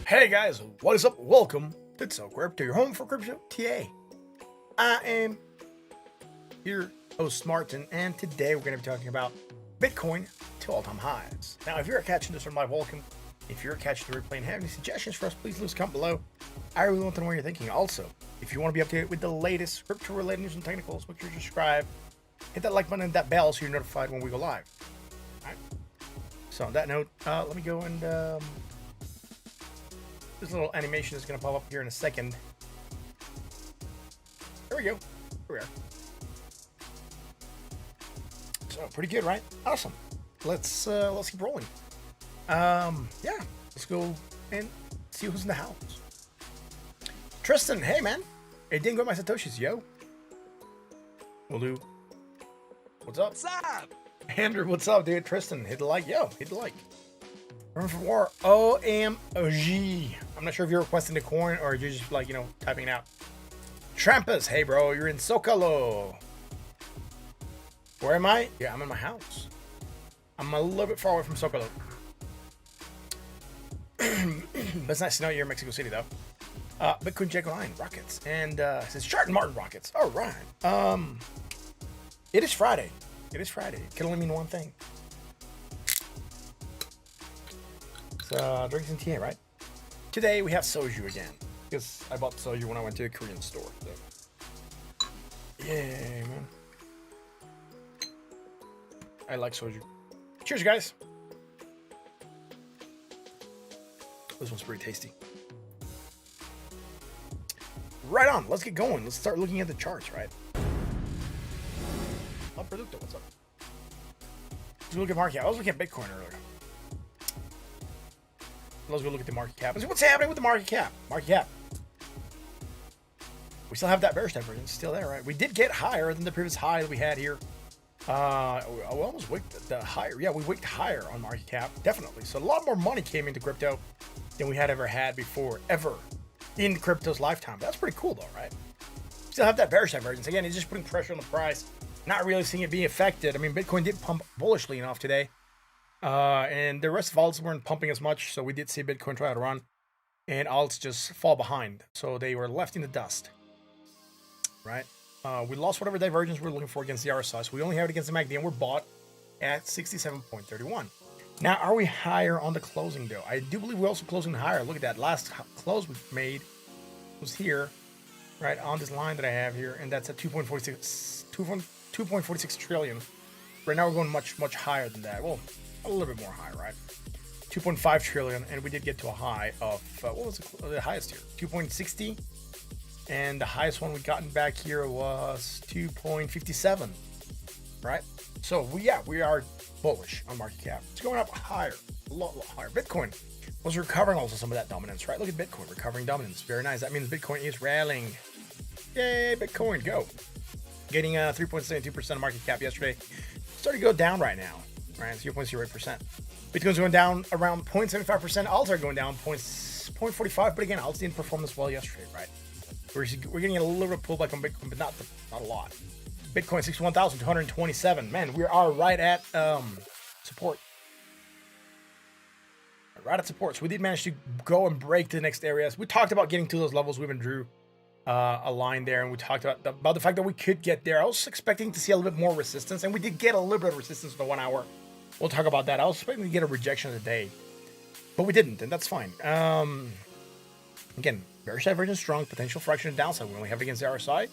Hey guys, what is up? Welcome to TSO Crypto, your home for crypto TA. I am your host Martin, and today we're going to be talking about Bitcoin to all-time highs. Now, if you're catching this from live, welcome. If you're catching the replay and have any suggestions for us, please leave a comment below. I really want to know what you're thinking. Also, if you want to be updated with the latest crypto-related news and technicals, make sure to subscribe, hit that like button and that bell so you're notified when we go live. All right. So on that note, let me go and this little animation is going to pop up here in a second. There we go. Here we are. So pretty good, right? Awesome. Let's keep rolling. Yeah, let's go and see who's in the house. Tristan, hey man. Hey, didn't go my Satoshis, yo. Will do. What's up? What's up? Andrew, what's up, dude? Tristan, hit the like, yo, hit the like. Room for War, OMG. I'm not sure if you're requesting the coin or you're just like, typing it out. Trampus, hey bro, you're in Zocalo. Where am I? Yeah, I'm in my house. I'm a little bit far away from Zocalo. But it's nice to know you're in Mexico City though. Bitcoin Jack Line rockets. And it says Chart and Martin rockets. All right. It is Friday. It is Friday. It can only mean one thing. So, drinks and tea, right? Today we have soju again, because I bought soju when I went to a Korean store. So. Yeah, man. I like soju. Cheers, guys. This one's pretty tasty. Right on. Let's get going. Let's start looking at the charts, right? Producto, what's up? Let's look at market cap. I was looking at Bitcoin earlier. Let's go look at the market cap. Let's see what's happening with the market cap. Market cap. We still have that bearish divergence still there, right? We did get higher than the previous high that we had here We almost wicked the higher. Yeah, we wicked higher on market cap, definitely. So a lot more money came into crypto than we had ever had before, ever in crypto's lifetime. That's pretty cool, though, right? Still have that bearish divergence. Again, it's just putting pressure on the price. Not really seeing it being affected. I mean, Bitcoin did pump bullishly enough today, and the rest of alts weren't pumping as much. So we did see Bitcoin try to run, and alts just fall behind. So they were left in the dust, right? We lost whatever divergence we were looking for against the RSI. So we only have it against the MACD, and we're bought at 67.31. Now, are we higher on the closing, though? I do believe we're also closing higher. Look at that. Last close we made was here, right, on this line that I have here, and that's at 2.46 trillion. Right now, we're going much, much higher than that. Well, a little bit more high, right? 2.5 trillion, and we did get to a high of, what was the highest here? 2.60. And the highest one we gotten back here was 2.57, right? So we are bullish on market cap. It's going up higher, a lot higher. Bitcoin was recovering also some of that dominance, right? Look at Bitcoin recovering dominance. Very nice. That means Bitcoin is rallying. Yay, Bitcoin, go. Getting 3.72% market cap yesterday. Starting to go down right now, right? 0.08%. Bitcoin's going down around 0.75%. Alts are going down 0.45, but again, alts didn't perform this well yesterday, right? We're getting a little bit pullback on Bitcoin, but not a lot. Bitcoin 61,227. Man, we are right at support. Right at support. So we did manage to go and break to the next areas. We talked about getting to those levels. We even drew a line there, and we talked about the fact that we could get there. I was expecting to see a little bit more resistance, and we did get a little bit of resistance in the 1 hour. We'll talk about that. I was expecting to get a rejection of the day, but we didn't, and that's fine. Again, bearish divergence strong, potential fraction of downside. We only have it against the RSI.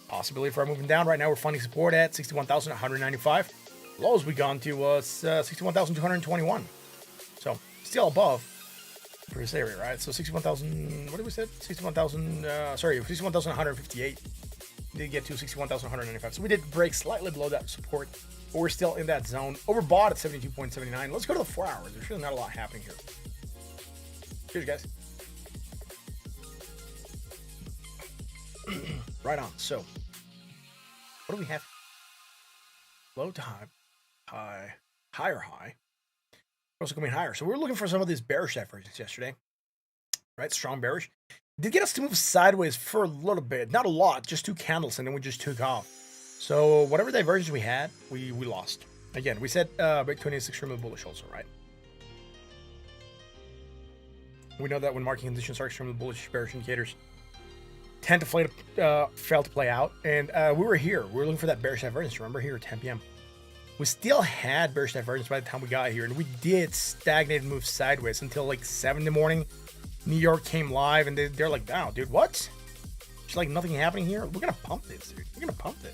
Possibility for moving down. Right now, we're finding support at 61,195. Lows we gone to was 61,221. So still above for this area, right? So 61,000. What did we say? 61,000. 61,158. Did get to 61,195. So we did break slightly below that support, but we're still in that zone. Overbought at 72.79. Let's go to the 4 hours. There's really not a lot happening here. Cheers, guys. Right on. So, what do we have? Low to high, higher high. Also coming higher. So we're looking for some of these bearish divergence yesterday, right? Strong bearish. Did get us to move sideways for a little bit, not a lot, just 2 candles, and then we just took off. So whatever divergence we had, we lost. Again, we said Bitcoin is extremely bullish, also, right? We know that when market conditions are extremely bullish, bearish indicators tend to fail to play out. And we were here. We were looking for that bearish divergence. Remember, here at 10 p.m. We still had bearish divergence by the time we got here. And we did stagnate and move sideways until like 7 in the morning. New York came live, and they're like, "Wow, dude, what? It's like nothing happening here. We're going to pump this, dude. We're going to pump this."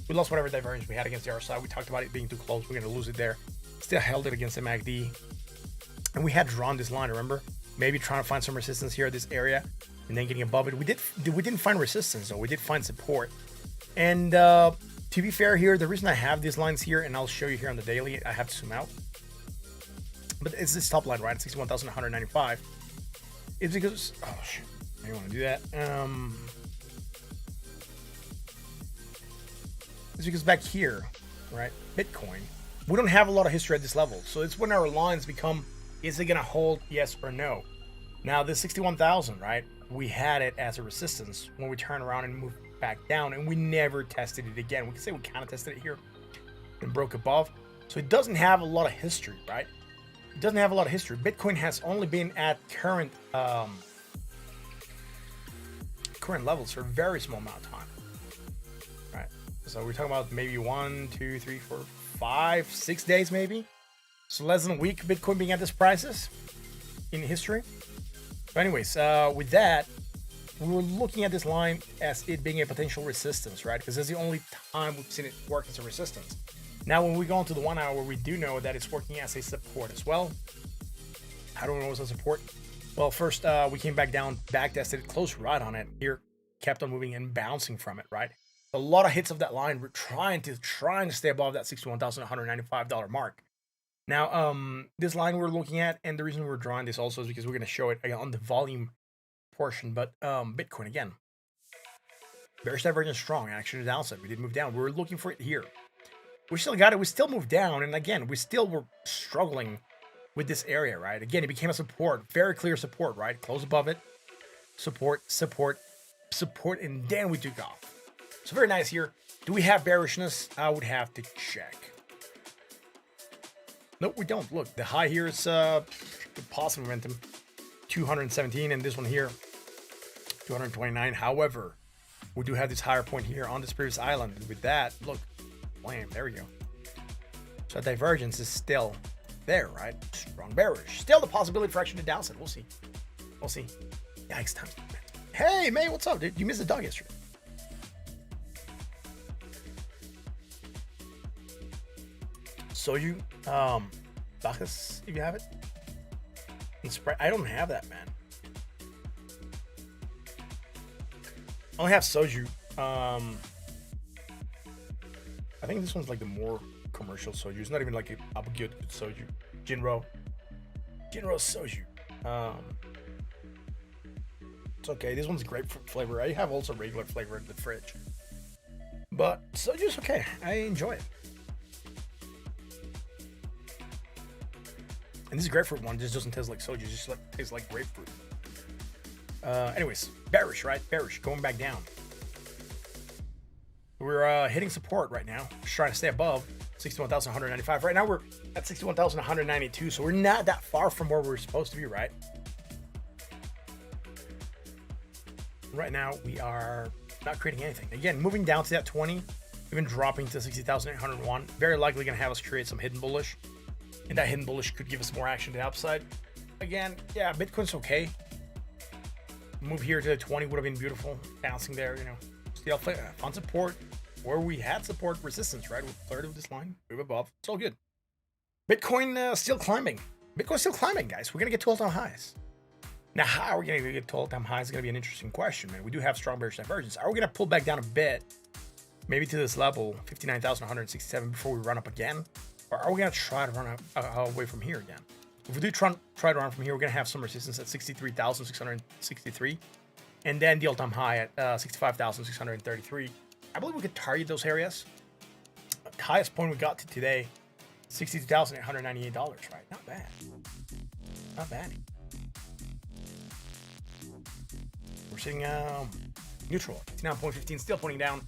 We lost whatever divergence we had against the RSI. We talked about it being too close. We're going to lose it there. Still held it against the MACD. And we had drawn this line, remember? Maybe trying to find some resistance here at this area, and then getting above it. We didn't find resistance, though. We did find support. And to be fair here, the reason I have these lines here, and I'll show you here on the daily, I have to zoom out. But it's this top line, right? 61,195. It's because, oh shit, I don't want to do that. It's because back here, right, Bitcoin, we don't have a lot of history at this level. So it's when our lines become, is it going to hold, yes or no? Now, this 61,000, right, we had it as a resistance when we turn around and move back down, and we never tested it again. We can say we kind of tested it here and broke above. So it doesn't have a lot of history, right? It doesn't have a lot of history. Bitcoin has only been at current levels for a very small amount of time, right? So we're talking about maybe 1, 2, 3, 4, 5, 6 days, maybe. So less than a week, Bitcoin being at this prices in history. But anyways, with that, we were looking at this line as it being a potential resistance, right? Because that's the only time we've seen it work as a resistance. Now, when we go into the 1 hour, we do know that it's working as a support as well. How do we know it's a support? Well, first, we came back down, back tested, close right on it. Here, kept on moving and bouncing from it, right? A lot of hits of that line. We're trying to stay above that $61,195 mark. Now, this line we're looking at, and the reason we're drawing this also is because we're going to show it on the volume portion. But Bitcoin, again, bearish divergence strong, action to downside. We did move down. We were looking for it here. We still got it. We still moved down. And again, we still were struggling with this area, right? Again, it became a support, very clear support, right? Close above it, support, support, support, and then we took off. So very nice here. Do we have bearishness? I would have to check. Nope, we don't. Look, the high here is positive momentum, 217, and this one here, 229. However, we do have this higher point here on this previous island. And with that, look, wham, there we go. So divergence is still there, right? Strong bearish. Still the possibility for action to downside. We'll see. We'll see. Yikes, time. Hey, May, what's up, dude? You missed the dog yesterday. Soju, Bacchus, if you have it. And Sprite, I don't have that, man. I only have Soju. I think this one's like the more commercial Soju. It's not even like a good Soju. Jinro Soju. It's okay. This one's grapefruit flavor. I have also regular flavor in the fridge. But Soju's okay. I enjoy it. And this grapefruit one just doesn't taste like soju, it just like tastes like grapefruit. Anyways, bearish, right? Bearish, going back down. We're hitting support right now. Just trying to stay above 61,195. Right now we're at 61,192, so we're not that far from where we're supposed to be, right? Right now we are not creating anything. Again, moving down to that 20, even dropping to 60,801. Very likely going to have us create some hidden bullish. And that hidden bullish could give us more action to the upside. Again, yeah, Bitcoin's okay. Move here to the 20 would have been beautiful. Bouncing there, you know. Still on support where we had support resistance, right? With third of this line, move above. It's all good. Bitcoin still climbing. Bitcoin's still climbing, guys. We're going to get to all-time highs. Now, how are we going to get to all-time highs is going to be an interesting question, man. We do have strong bearish divergence. Are we going to pull back down a bit? Maybe to this level, 59,167 before we run up again? Or are we going to try to run away from here again? If we do try to run from here, we're going to have some resistance at 63,663. And then the all-time high at 65,633. I believe we could target those areas. The highest point we got to today, $62,898, right? Not bad. Not bad. We're sitting neutral, 59.15, still pointing down.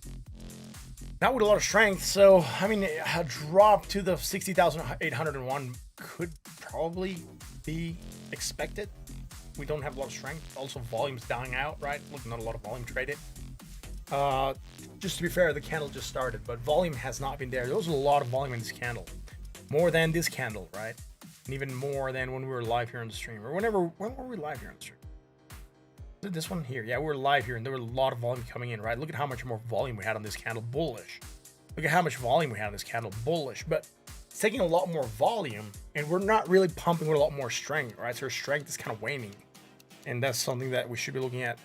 Not with a lot of strength, so I mean, a drop to the 60,801 could probably be expected. We don't have a lot of strength. Also, volume's dying out, right? Look, not a lot of volume traded. Just to be fair, the candle just started, but volume has not been there. There was a lot of volume in this candle, more than this candle, right? And even more than when we were live here on the stream, or when were we live here on the stream? Did this one here? Yeah, we were live here, and there were a lot of volume coming in, right? Look at how much more volume we had on this candle, bullish. Look at how much volume we had on this candle, bullish. But it's taking a lot more volume, and we're not really pumping with a lot more strength, right? So our strength is kind of waning, and that's something that we should be looking at.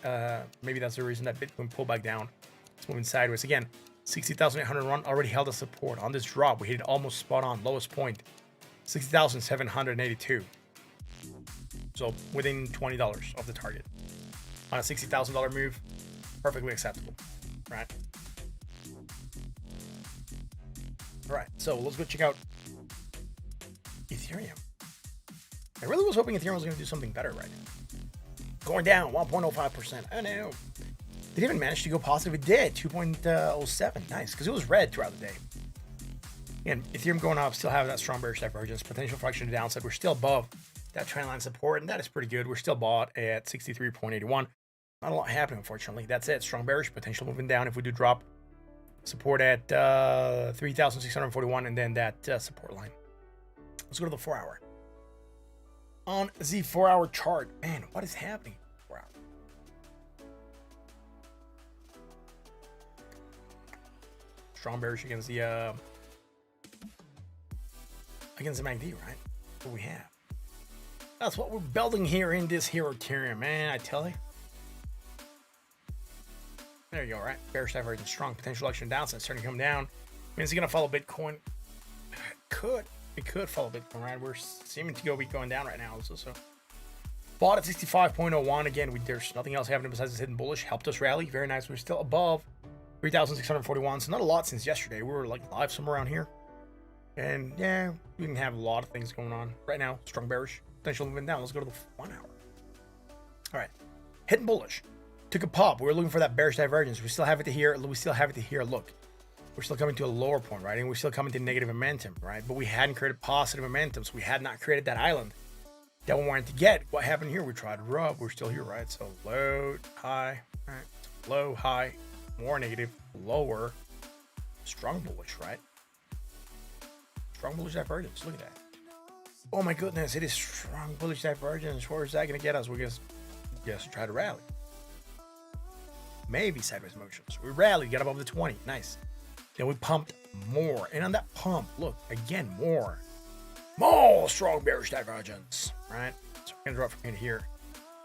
Maybe that's the reason that Bitcoin pulled back down. It's moving sideways again. 60,801 already held a support on this drop. We hit it almost spot on, lowest point, 60,782. So within $20 of the target. On a $60,000 move, perfectly acceptable, right? All right, so let's go check out Ethereum. I really was hoping Ethereum was going to do something better right now. Going down 1.05%. I know. Did it even manage to go positive? It did, 2.07. Nice, because it was red throughout the day. Again, Ethereum going up, still having that strong bearish divergence, potential for action to downside. We're still above that trend line support, and that is pretty good. We're still bought at 63.81. Not a lot happening, unfortunately. That's it. Strong bearish, potential moving down if we do drop support at 3,641, and then that support line. Let's go to the 4-hour. On the 4-hour chart, man, what is happening? 4 hour. Strong bearish against the MACD, right? What we have. That's what we're building here in this here Ethereum, man. I tell you. There you go, right? Bearish divergence, strong potential action downside, starting to come down. Means it's gonna follow Bitcoin. It could follow Bitcoin, right? We're seeming to be going down right now, also. So bought at 65.01. Again, there's nothing else happening besides this hidden bullish. Helped us rally, very nice. We're still above 3,641. So not a lot since yesterday. We were like live somewhere around here. And yeah, we can have a lot of things going on right now. Strong bearish, potential moving down. Let's go to the 1 hour. All right, hitting bullish. Took a pop. We were looking for that bearish divergence. We still have it to here. We still have it to here. Look, we're still coming to a lower point, right? And we're still coming to negative momentum, right? But we hadn't created positive momentum, so we had not created that island that we wanted to get. What happened here? We tried to rub. We're still here, right? So low, high, all right? Low, high, more negative, lower, strong bullish, right? Strong bullish divergence. Look at that. Oh my goodness, it is strong bullish divergence. Where is that going to get us? We just try to rally. Maybe sideways motions. We rallied, got above the 20. Nice. Then we pumped more. And on that pump, look, again, more strong bearish divergence, right? So we're going to drop from here to here.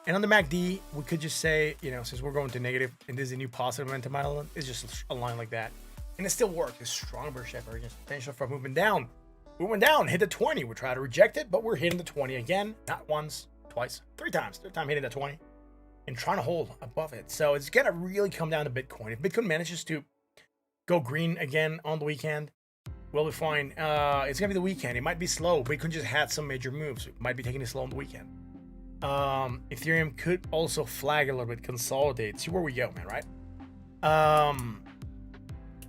And on the MACD, we could just say, you know, since we're going to negative and this is a new positive momentum island, it's just a line like that. And it still works. It's strong bearish divergence. Potential for moving down. We went down, hit the 20. We tried to reject it, but we're hitting the 20 again. Not once, twice, 3 times. Third time hitting the 20 and trying to hold above it. So it's going to really come down to Bitcoin. If Bitcoin manages to go green again on the weekend, we'll be fine. It's going to be the weekend. It might be slow. Bitcoin just had some major moves. It might be taking it slow on the weekend. Ethereum could also flag a little bit, consolidate, see where we go, man, right?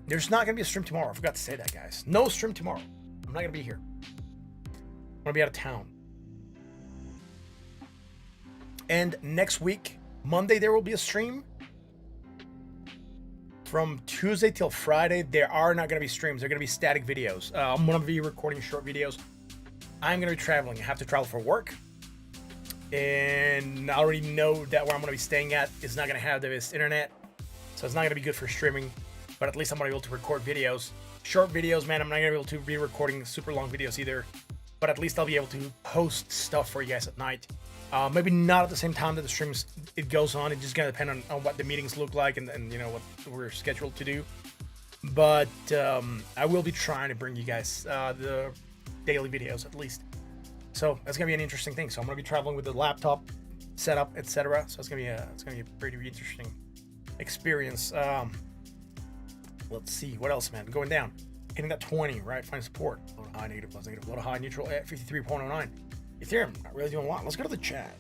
There's not going to be a stream tomorrow. I forgot to say that, guys. No stream tomorrow. I'm not going to be here. I'm going to be out of town. And next week, Monday, there will be a stream. From Tuesday till Friday, there are not going to be streams. They're going to be static videos. I'm going to be recording short videos. I'm going to be traveling. I have to travel for work. And I already know that where I'm going to be staying at is not going to have this internet. So it's not going to be good for streaming. But at least I'm going to be able to record videos. Short videos, man. I'm not going to be able to be recording super long videos either. But at least I'll be able to post stuff for you guys at night. Maybe not at the same time that the streams it goes on. It's just going to depend on what the meetings look like and you know what we're scheduled to do. But I will be trying to bring you guys the daily videos at least. So that's gonna be an interesting thing. So I'm gonna be traveling with the laptop setup, etc. So it's gonna be a pretty interesting experience. Let's see what else, man. Going down, hitting that 20, right? Find support. A little high, negative, plus negative. A little high, neutral at 53.09. Ethereum not really doing a lot. Let's go to the chat.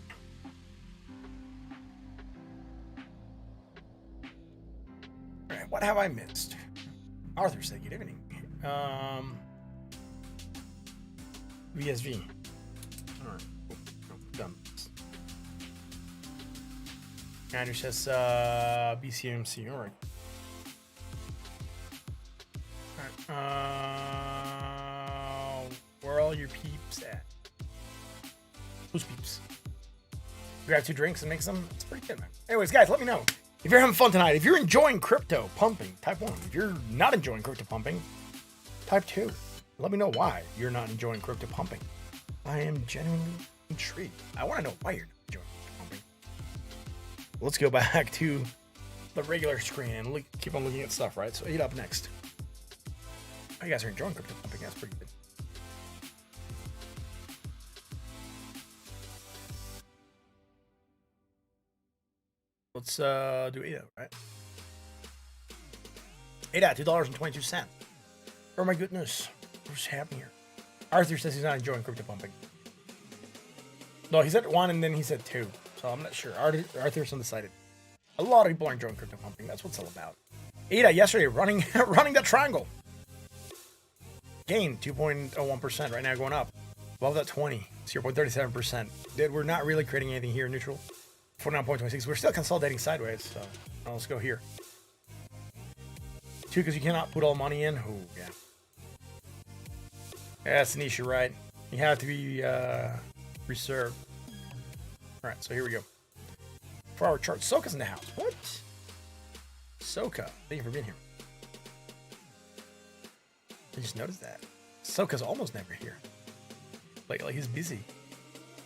All right, what have I missed? Arthur said good evening. VSV. All right, done. Andrew says BCMC. All right. All right. Where are all your peeps at? Who's peeps? Grab 2 drinks and make some. It's pretty good, man. Anyways, guys, let me know if you're having fun tonight. If you're enjoying crypto pumping, type 1. If you're not enjoying crypto pumping, type 2. Let me know why you're not enjoying crypto pumping. I am genuinely intrigued. I want to know why you're not enjoying crypto pumping. Let's go back to the regular screen and keep on looking at stuff, right? So eat up next. Oh, you guys are enjoying crypto pumping. That's pretty good. Let's do ADA, right? ADA, $2.22. Oh my goodness. What's happening here? Arthur says he's not enjoying crypto pumping. No, he said 1 and then he said 2. So I'm not sure. Arthur's undecided. A lot of people are enjoying crypto pumping. That's what it's all about. ADA yesterday running that triangle. Gain 2.01% right now going up. Above that 20. 0.37%. Dude, we're not really creating anything here neutral. 49.26. We're still consolidating sideways, so let's go here. 2 because you cannot put all money in. Oh, yeah. That's an issue, right? You have to be reserved. All right, so here we go. 4-hour chart. Soka's in the house. What? Soka, thank you for being here. I just noticed that. Soka's almost never here. Like he's busy.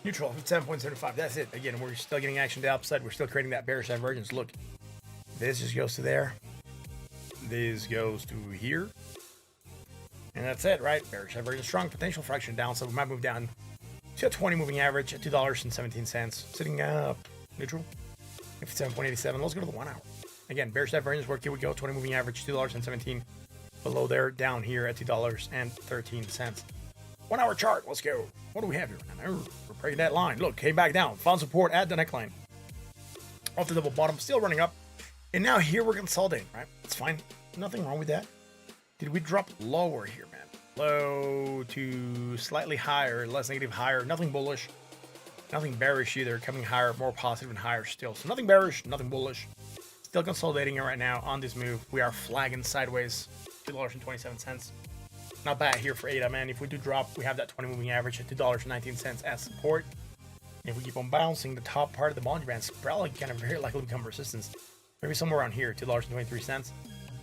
Neutral, 7.75. That's it. Again, we're still getting action to the upside. We're still creating that bearish divergence. Look, this just goes to there. This goes to here. And that's it, right? Bearish divergence, strong potential fraction down. So we might move down to a 20 moving average at $2.17. Sitting up. Neutral. 57.87. Let's go to the 1 hour. Again, bearish divergence work. Here we go. 20 moving average, $2.17. below there, down here at $2.13. 1 hour chart. Let's go. What do we have here? We're breaking that line. Look, came back down. Found support at the neckline. Off the double bottom, still running up. And now here we're consolidating, right? It's fine. Nothing wrong with that. Did we drop lower here, man? Low to slightly higher, less negative, higher. Nothing bullish. Nothing bearish either. Coming higher, more positive and higher still. So nothing bearish, nothing bullish. Still consolidating it right now on this move. We are flagging sideways. $2.27. Not bad here for ADA, man. If we do drop, we have that 20 moving average at $2.19 as support. And if we keep on bouncing, the top part of the Bollinger Band is probably kind of very likely to become resistance. Maybe somewhere around here, $2.23.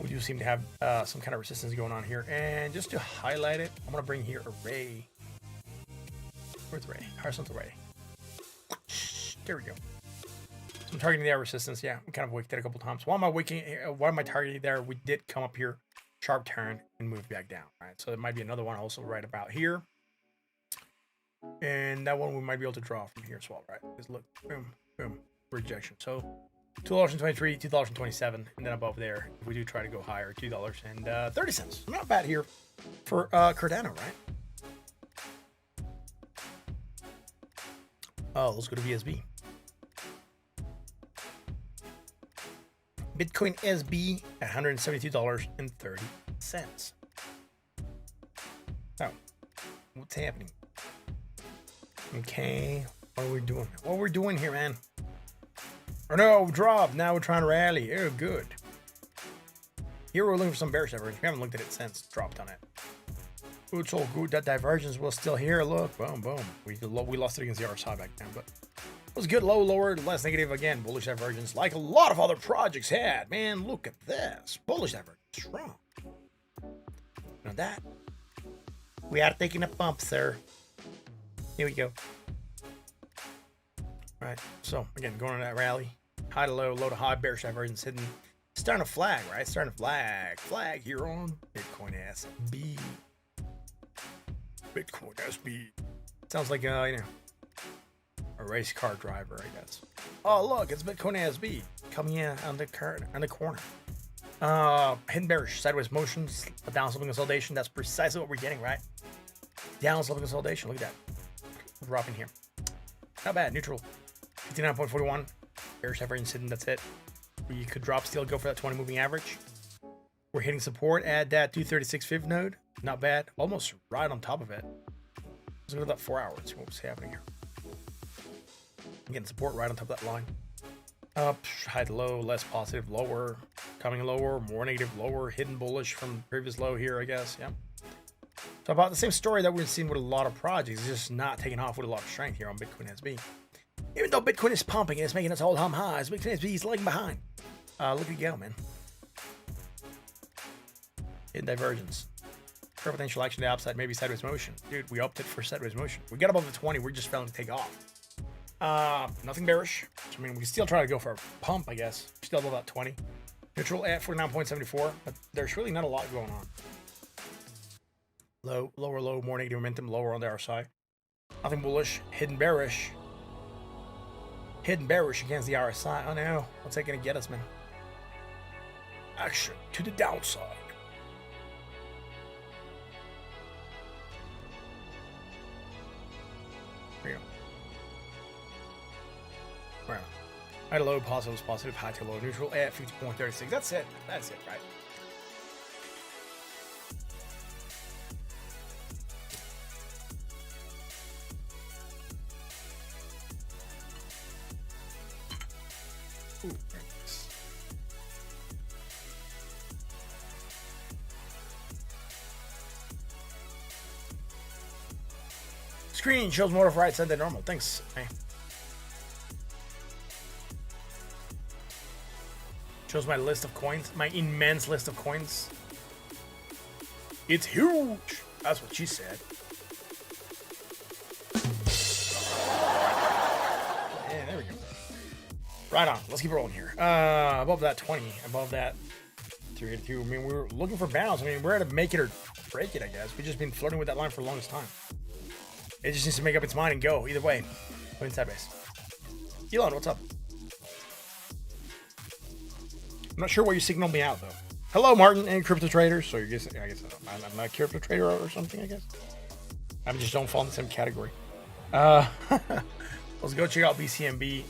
We do seem to have some kind of resistance going on here. And just to highlight it, I'm going to bring here a ray. Where's the ray? Horizontal ray. There we go. So I'm targeting the resistance. Yeah, we kind of wicked it a couple times. Why am I targeting there? We did come up here, sharp turn, and move back down. Right. So there might be another one also right about here. And that one we might be able to draw from here as well, right? Just look, boom, boom, rejection. So $2.23, $2.27, and then above there, if we do try to go higher, $2.30. Not bad here for Cardano, right? Oh, let's go to VSB. Bitcoin SB at $172.30. Oh, what's happening? Okay, what are we doing? What are we doing here, man? Or no, drop. Now we're trying to rally. Oh, good. Here we're looking for some bearish divergence. We haven't looked at it since. Dropped on it. Oh, it's all good. That divergence was still here. Look, boom, boom. We lost it against the RSI back then, but it was good. Low, lower, less negative. Again, bullish divergence, like a lot of other projects had. Man, look at this. Bullish divergence. Strong. Now that we are taking a bump, sir. Here we go. All right. So again, going on that rally. High to low, low to high, bearish divergence hidden. Starting to flag, right? Starting to flag here on Bitcoin SB. Bitcoin SB. Sounds like a race car driver, I guess. Oh, look, it's Bitcoin SB coming in on the corner. Hidden bearish, sideways motions, a down sloping consolidation. That's precisely what we're getting, right? Down sloping consolidation. Look at that. Dropping here. Not bad. Neutral. 59.41. Bearish divergence hidden. That's it. We could drop, still go for that 20 moving average. We're hitting support at that 236 fib node. Not bad. Almost right on top of it. Let's go to that 4 hours. What was happening here? Getting support right on top of that line. Up, high to low, less positive, lower, coming lower, more negative, lower, hidden bullish from previous low here, I guess. Yeah. So about the same story that we've seen with a lot of projects, it's just not taking off with a lot of strength here on Bitcoin SB. Even though Bitcoin is pumping and it's making its all-time highs, Bitcoin SB is lagging behind. Look at it go, man. In divergence. For potential action to the upside, maybe sideways motion. Dude, we opted for sideways motion. We got above the 20, we're just failing to take off. Nothing bearish. So, I mean, we still try to go for a pump, I guess. Still above that 20. Neutral at 49.74, but there's really not a lot going on. Low, lower, low, more negative momentum, lower on the RSI. Nothing bullish. Hidden bearish. Hidden bearish against the RSI. Oh no, what's that gonna get us, man? Action to the downside. There you go. Right. High to low, positive is positive, high to low, neutral at 50.36. That's it. That's it, right? Ooh, thanks. Screen shows more of right side than normal. Thanks. Hey. Shows my list of coins, my immense list of coins. It's huge. That's what she said. Yeah, there we go. Right on. Let's keep rolling here. Above that 20, above that 382. I mean, we're looking for balance. I mean, we're at a make it or break it, I guess. We've just been flirting with that line for the longest time. It just needs to make up its mind and go. Either way, going sideways. Elon, what's up? I'm not sure why you signaled me out, though. Hello, Martin and crypto traders. So I guess I'm not a crypto trader or something. I guess I just don't fall in the same category. Let's go check out BCMB.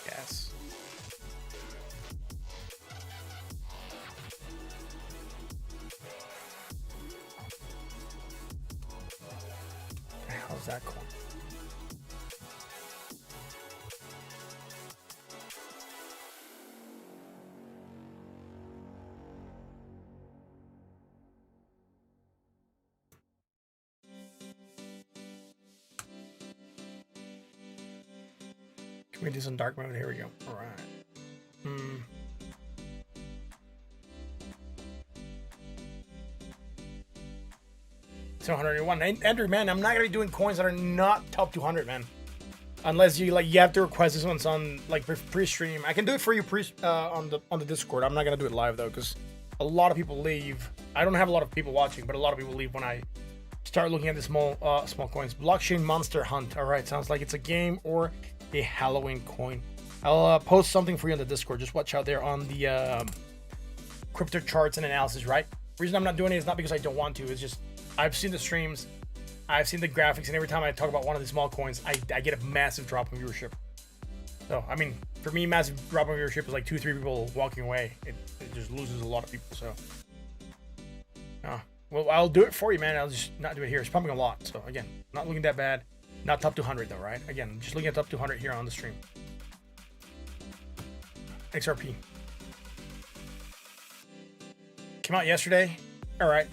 Yes. How's that coin? Can we do some dark mode? Here we go. All right. 201. Andrew, man, I'm not gonna be doing coins that are not top 200, man. Unless you have to request this one's on like pre-stream. I can do it for you on the Discord. I'm not gonna do it live though, because a lot of people leave. I don't have a lot of people watching, but a lot of people leave when I start looking at the small coins. Blockchain Monster Hunt. All right, sounds like it's a game or a Halloween coin. I'll post something for you on the Discord. Just watch out there on the crypto charts and analysis. Right. The reason I'm not doing it is not because I don't want to. It's just I've seen the streams, I've seen the graphics, and every time I talk about one of the small coins, I get a massive drop in viewership. So, I mean, for me, massive drop in viewership is like 2-3 people walking away. It just loses a lot of people, so. Well, I'll do it for you, man. I'll just not do it here. It's pumping a lot. So, again, not looking that bad. Not top 200, though, right? Again, just looking at top 200 here on the stream. XRP. Came out yesterday. All right.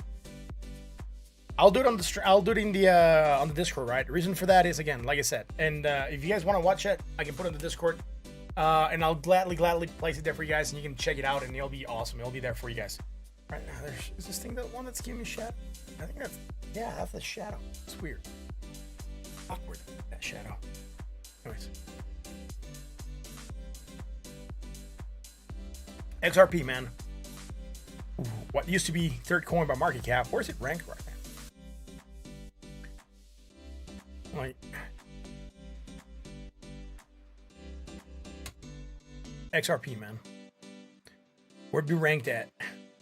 I'll do it on the I'll do it in the on the Discord, right? The reason for that is, again, like I said, and if you guys want to watch it, I can put it on the Discord, and I'll gladly place it there for you guys, and you can check it out, and it'll be awesome. It'll be there for you guys. Right now, is this thing the one that's giving me shadow? I think that's the shadow. It's weird, awkward, that shadow. Anyways, XRP, man. Ooh, what used to be third coin by market cap? Where's it ranked right now? Like XRP, man. Where'd be ranked at?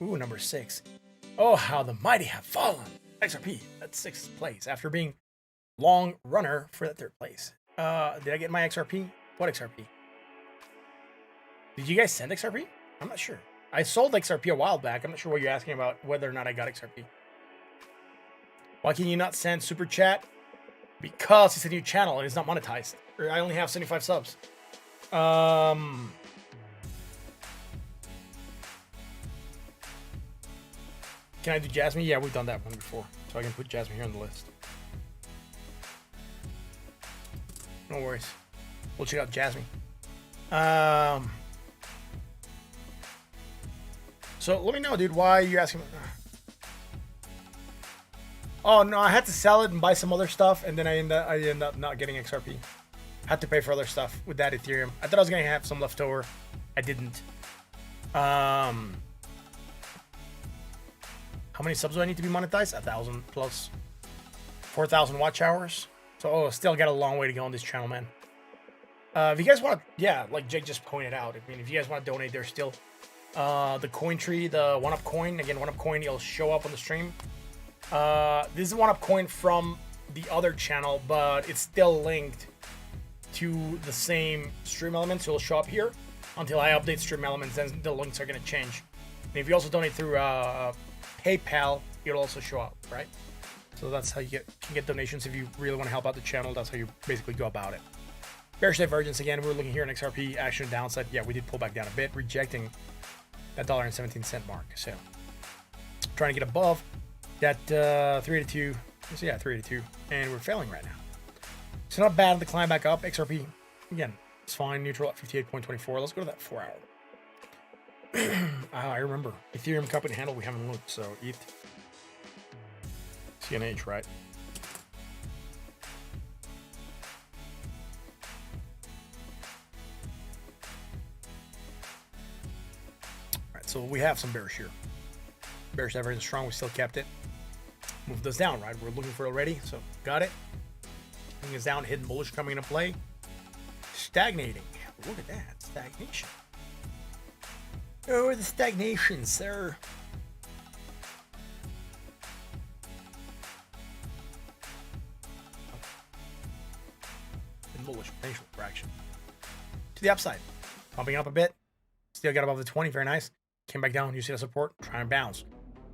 Ooh, number 6. Oh, how the mighty have fallen. XRP at 6th place after being long runner for that 3rd place. Did I get my XRP? What XRP? Did you guys send XRP? I'm not sure. I sold XRP a while back. I'm not sure what you're asking about, whether or not I got XRP. Why can you not send super chat? Because it's a new channel and it's not monetized. Or I only have 75 subs. Can I do Jasmine? Yeah, we've done that one before. So I can put Jasmine here on the list. No worries. We'll check out Jasmine. So let me know, dude, why you're asking. Oh no, I had to sell it and buy some other stuff, and then I ended up not getting XRP. Had to pay for other stuff with that Ethereum. I thought I was gonna have some left over. I didn't. How many subs do I need to be monetized? 1,000 plus 4,000 watch hours. So still got a long way to go on this channel, man. If you guys want to, yeah, like Jake just pointed out, I mean, if you guys want to donate, there's still the coin tree, the 1UP coin. Again, 1UP coin, it'll show up on the stream. This is a 1UP coin from the other channel, but it's still linked to the same stream elements. So it'll show up here until I update stream elements, then the links are going to change. And if you also donate through PayPal, it'll also show up, right? So that's how you can get donations if you really want to help out the channel. That's how you basically go about it. Bearish divergence again. We're looking here in XRP action downside. Yeah, we did pull back down a bit, rejecting that $1.17 mark. So trying to get above that 382. So yeah, 382, and we're failing right now. It's not bad to climb back up. XRP again, it's fine. Neutral at 58.24. Let's go to that 4 hour. I remember Ethereum company handle. We haven't looked. So ETH, CNH, right? So we have some bearish here. Bearish divergence strong. We still kept it. Moved this down, right? We're looking for it already. So got it. Moving is down. Hidden bullish coming into play. Stagnating. look at that. Stagnation. Oh, the stagnation, sir. Bullish potential fraction. To the upside. Pumping up a bit. Still got above the 20. Very nice. Came back down. You see the support. Try and bounce.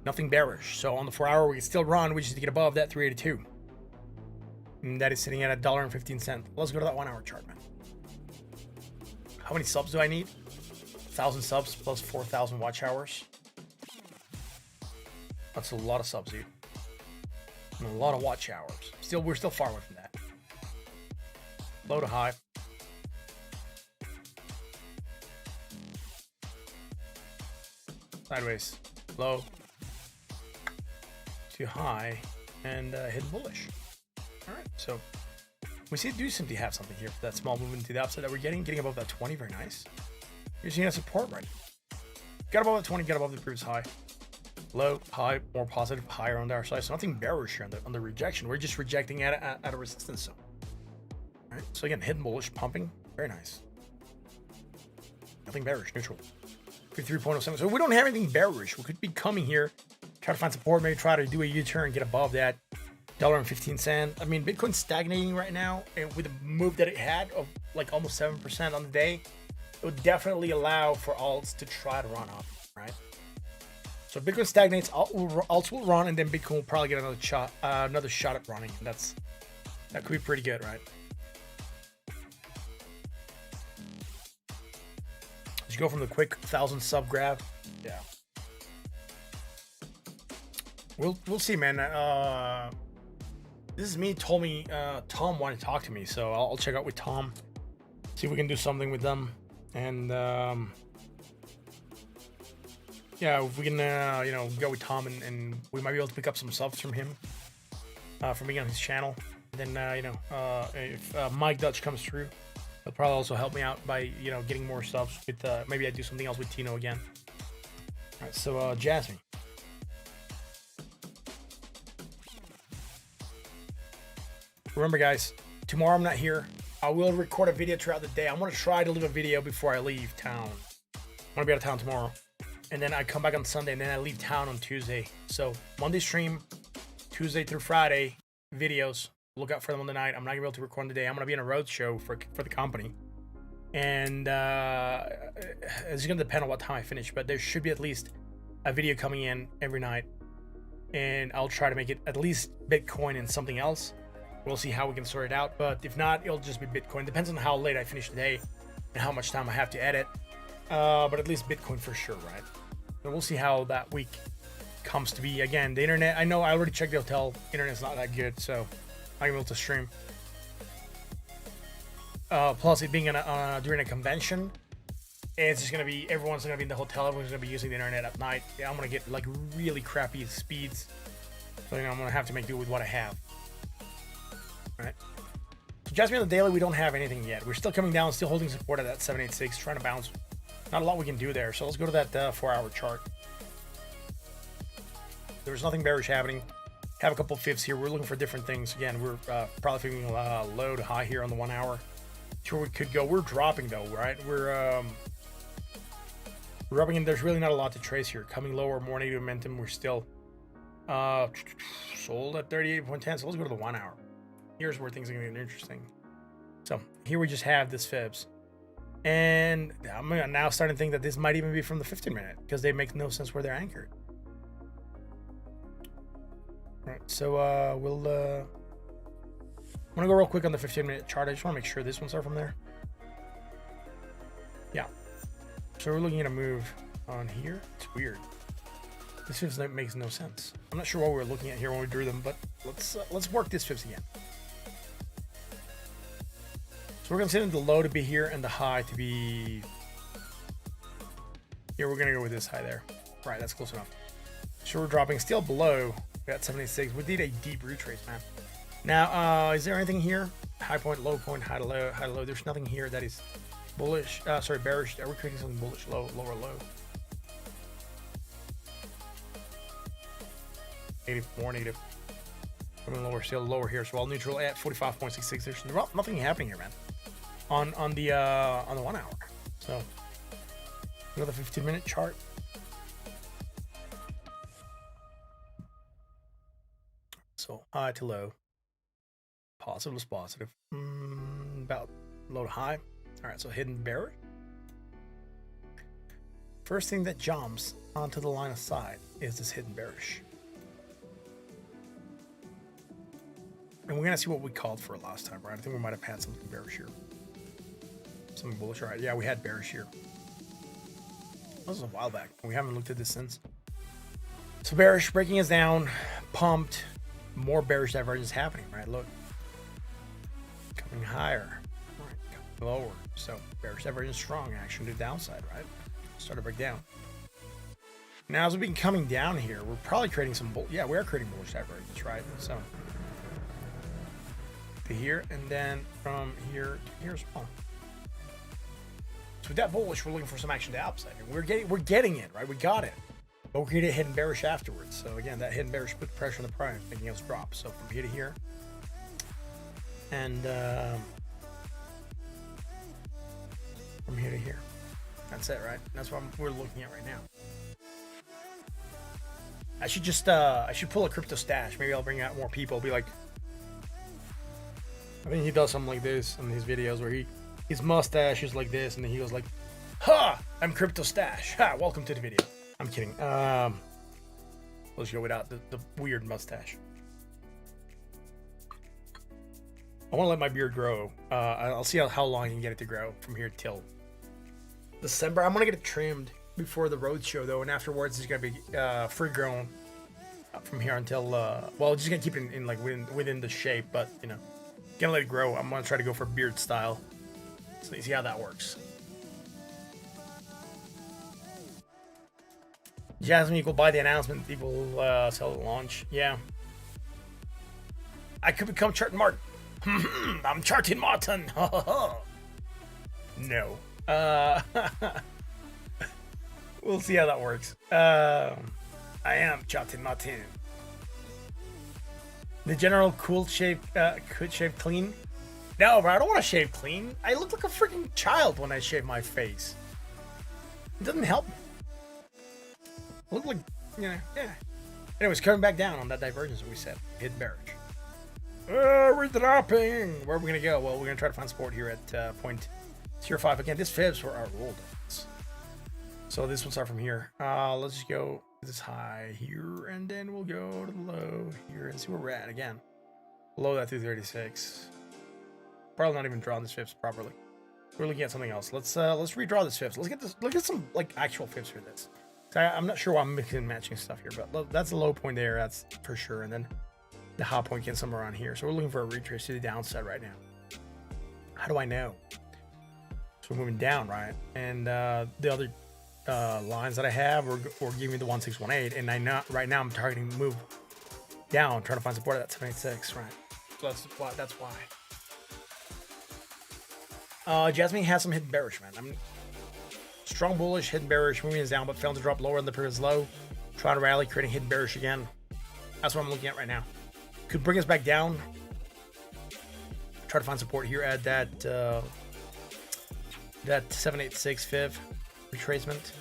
Nothing bearish. So on the 4 hour, we can still run. We just need to get above that 382. And that is sitting at $1.15. Let's go to that 1 hour chart, man. How many subs do I need? 1,000 subs plus 4,000 watch hours. That's a lot of subs, dude. And a lot of watch hours. We're still far away from that. Low to high. Sideways. Low to high. And hit bullish. Alright, so we do simply have something here for that small movement to the upside that we're getting above that 20. Very nice. You're seeing a support right. Got above the 20, got above the previous high. Low, high, more positive, higher on our side. So nothing bearish here on the rejection. We're just rejecting at a resistance zone. All right, so again, hidden bullish, pumping. Very nice. Nothing bearish, neutral. 53.07. So we don't have anything bearish. We could be coming here, try to find support, maybe try to do a U-turn, get above that $1.15. I mean, Bitcoin's stagnating right now, and with the move that it had of like almost 7% on the day, it would definitely allow for alts to try to run up, right? So if Bitcoin stagnates, alts will run, and then Bitcoin will probably get another shot at running. And that could be pretty good, right? Let's go from the quick 1,000 sub grab. Yeah. We'll see, man. This is me. Told me Tom wanted to talk to me, so I'll check out with Tom, see if we can do something with them, and yeah, if we can go with Tom and we might be able to pick up some subs from him, from being on his channel. And then if Mike Dutch comes through, he'll probably also help me out by getting more subs with maybe I do something else with Tino again. All right, so Jasmine. Remember, guys, tomorrow I'm not here. I will record a video throughout the day. I'm going to try to leave a video before I leave town. I'm going to be out of town tomorrow. And then I come back on Sunday, and then I leave town on Tuesday. So Monday stream, Tuesday through Friday videos. Look out for them on the night. I'm not going to be able to record today. I'm going to be in a road show for the company. And it's going to depend on what time I finish. But there should be at least a video coming in every night. And I'll try to make it at least Bitcoin and something else. We'll see how we can sort it out, but if not, it'll just be Bitcoin. Depends on how late I finish today and how much time I have to edit. But at least Bitcoin for sure, right? So we'll see how that week comes to be. Again, the internet, I know I already checked the hotel. Internet's not that good, so I'm able to stream. Plus, it being during a convention, it's just gonna be everyone's gonna be in the hotel. Everyone's gonna be using the internet at night. Yeah, I'm gonna get like really crappy speeds, so I'm gonna have to make do with what I have. Right. So just me on the daily, we don't have anything yet. We're still coming down, still holding support at that 786, trying to bounce. Not a lot we can do there. So let's go to that 4-hour chart. There's nothing bearish happening. Have a couple of fibs here. We're looking for different things. Again, we're probably thinking low to high here on the 1 hour. Sure, we could go. We're dropping though, right? We're dropping in. There's really not a lot to trace here. Coming lower, more negative momentum. We're still sold at 38.10. So let's go to the 1 hour. Here's where things are going to get interesting. So here we just have this fibs. And I'm now starting to think that this might even be from the 15-minute because they make no sense where they're anchored. All right, so I'm going to go real quick on the 15-minute chart. I just want to make sure this one's are from there. Yeah. So we're looking at a move on here. It's weird. This fibs makes no sense. I'm not sure what we were looking at here when we drew them, but let's work this fibs again. So we're considering the low to be here and the high to be here. We're gonna go with this high there. All right, that's close enough. So we're dropping still below. We got 76. We did a deep retrace, man. Now, is there anything here? High point, low point, high to low, high to low. There's nothing here that is bullish. Sorry, bearish. Are we creating something bullish? Low, lower, low. 84 negative. Coming lower, still lower here as well. Neutral at 45.66. There's nothing happening here, man. on the 1 hour. So another 15-minute chart. So high to low, positive is positive, about low to high. All right, so hidden bearish. First thing that jumps onto the line of sight is this hidden bearish. And we're gonna see what we called for last time, right? I think we might have had something bearish here. Something bullish, right? Yeah, we had bearish here. This was a while back. We haven't looked at this since. So bearish breaking us down, pumped, more bearish divergence happening, right? Look, coming higher, right? Coming lower. So bearish divergence strong action to the downside, right? Start to break down. Now as we've been coming down here, we're probably creating some yeah, we are creating bullish divergence, right? So to here, and then from here to here as well. So with that bullish, we're looking for some action to upside. And we're getting it, right? We got it. But we're going to get hidden bearish afterwards. So again, that hidden bearish put pressure on the price, making us drop. So from here to here, and from here to here. That's it, right? That's what we're looking at right now. I should just I should pull a crypto stash. Maybe I'll bring out more people. Be like, I think he does something like this in his videos where his mustache is like this, and then he goes like, "Ha! I'm crypto stash. Ha! Welcome to the video." I'm kidding. Let's go without the weird mustache. I want to let my beard grow. I'll see how long I can get it to grow from here till December. I'm gonna get it trimmed before the road show though, and afterwards it's gonna be free grown from here until well, just gonna keep it in like within the shape, but you know, gonna let it grow. I'm gonna try to go for beard style. So you see how that works. Jasmine equal buy the announcement equal sell at launch. Yeah. I could become Chartin Martin. I'm Chartin Martin. No. We'll see how that works. I am Chartin Martin. The general cool shave, could shave clean. No, bro, I don't want to shave clean. I look like a freaking child when I shave my face. It doesn't help me. I look like, you know, yeah. Anyways, coming back down on that divergence we said. Hidden bearish. We're dropping. Where are we going to go? Well, we're going to try to find support here at 0.05. Again, this fibs for our roll downs. So this will start from here. Let's just go this high here, and then we'll go to the low here and see where we're at again. Below that 236. Probably not even drawing this fibs properly. We're looking at something else. Let's redraw this fibs. Let's get this. Look at some like actual fibs for this. I'm not sure why I'm mixing and matching stuff here, but that's the low point there. That's for sure. And then the high point gets somewhere around here. So we're looking for a retrace to the downside right now. How do I know? So we're moving down, right? And the other lines that I have were giving me the 1618, and I know right now I'm targeting the move down, trying to find support at that 786, right? So that's why. Jasmine has some hidden bearish, man. I'm strong bullish, hidden bearish, moving is down, but failed to drop lower than the previous low. Trying to rally, creating hidden bearish again. That's what I'm looking at right now. Could bring us back down. Try to find support here at that 786 fib retracement.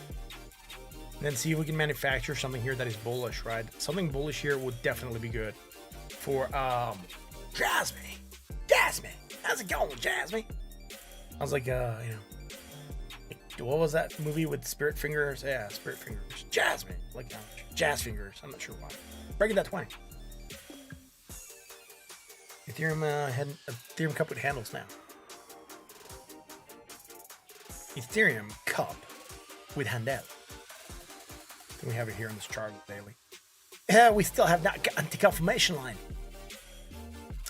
And then see if we can manufacture something here that is bullish, right? Something bullish here would definitely be good for Jasmine. Jasmine, how's it going, Jasmine? I was like, you know, what was that movie with Spirit Fingers? Yeah, Spirit Fingers. Jasmine, like Jazz Fingers. I'm not sure why. Breaking that 20. Ethereum cup with handles now. Ethereum cup with handle. We have it here in this chart daily. Yeah, we still have not gotten the confirmation line.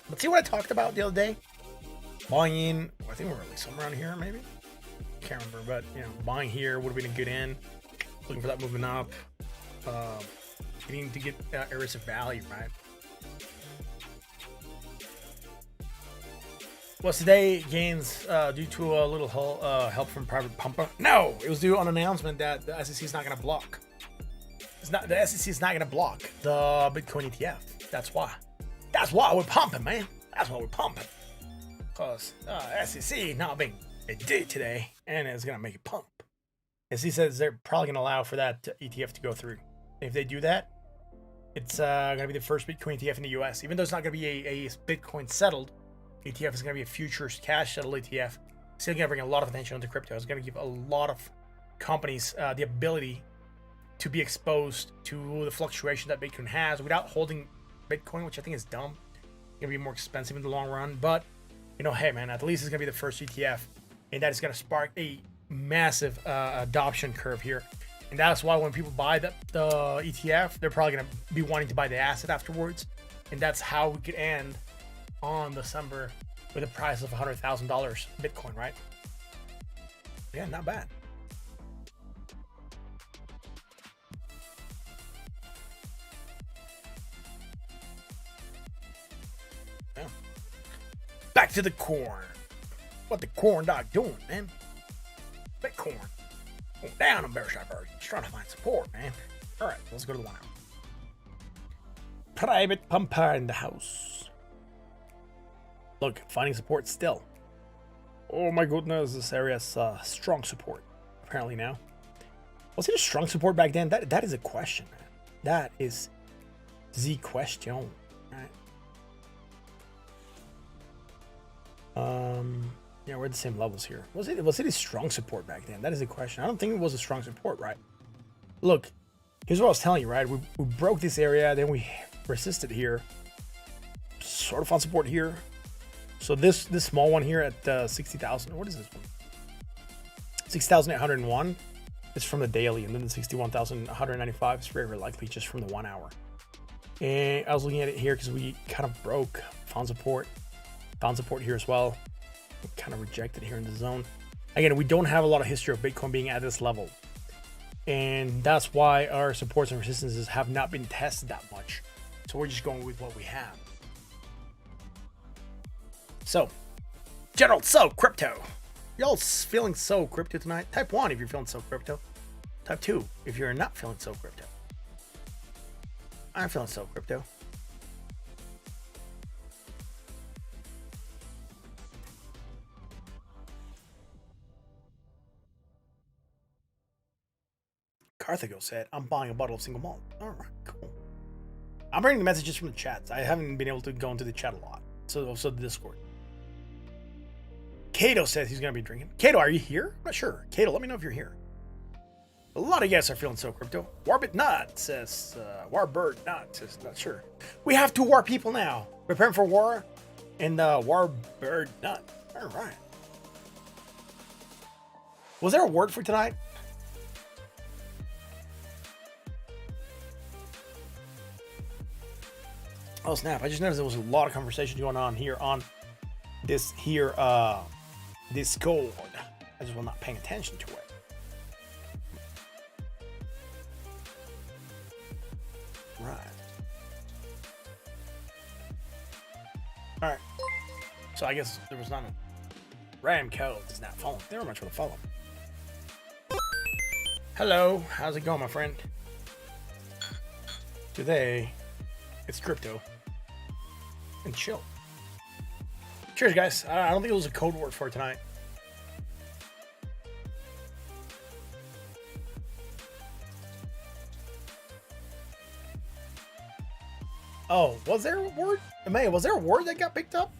But see what I talked about the other day? Buying in, I think we're really somewhere around here, maybe. Can't remember, but you know, buying here would have been a good end. Looking for that movement up. Needing to get areas of value, right? Was today gains due to a little help from private pumper? No, it was due on an announcement that the SEC is not going to block. The SEC is not going to block the Bitcoin ETF. That's why. That's why we're pumping, man. That's why we're pumping. Because SEC not being a day today, and it's going to make it pump. SEC says they're probably going to allow for that ETF to go through. If they do that, it's going to be the first Bitcoin ETF in the US. Even though it's not going to be a Bitcoin settled ETF, it's going to be a futures cash settled ETF. Still going to bring a lot of attention onto crypto. It's going to give a lot of companies the ability to be exposed to the fluctuation that Bitcoin has without holding Bitcoin, which I think is dumb. It's going to be more expensive in the long run. But, you know, hey, man, at least it's going to be the first ETF. And that is going to spark a massive adoption curve here. And that's why when people buy the ETF, they're probably going to be wanting to buy the asset afterwards. And that's how we could end on December with a price of $100,000 Bitcoin, right? Yeah, not bad. Yeah. Back to the corn. What the corn dog doing, man? Bitcoin. Going down on Bear Shot Bird. Just trying to find support, man. All right, let's go to the 1 hour. Private pumper in the house. Look, finding support still. Oh my goodness, this area's strong support. Apparently now. Was it a strong support back then? That is a question, man. That is the question. Right? Yeah, we're at the same levels here. Was it a strong support back then? That is the question. I don't think it was a strong support, right? Look, here's what I was telling you, right? We broke this area, then we resisted here. Sort of found support here. So this small one here at 60,000. What is this one? 6,801 is from the daily, and then the 61,195 is very likely just from the 1 hour. And I was looking at it here because we kind of broke, found support here as well. Kind of rejected here in the zone. Again, we don't have a lot of history of Bitcoin being at this level, and that's why our supports and resistances have not been tested that much. So we're just going with what we have. So, General So Crypto, y'all feeling so crypto tonight? Type 1 if you're feeling so crypto. Type 2 if you're not feeling so crypto. I'm feeling so crypto. Carthago said, I'm buying a bottle of single malt. All right, cool. I'm bringing the messages from the chats. I haven't been able to go into the chat a lot. So the Discord. Kato says he's going to be drinking. Kato, are you here? I'm not sure. Kato, let me know if you're here. A lot of you guys are feeling so crypto. Warbit Nut says, Warbird Nut says, not sure. We have 2 war people now. Preparing for war. And Warbird Nut. All right. Was there a word for tonight? Oh snap, I just noticed there was a lot of conversation going on here on this here Discord. I just was not paying attention to it. Right. Alright. So I guess there was not a random code that's not following. They were much for the follow. Hello, how's it going, my friend? Today it's crypto and chill. Cheers, guys. I don't think it was a code word for tonight. Oh, was there a word? Man, was there a word that got picked up?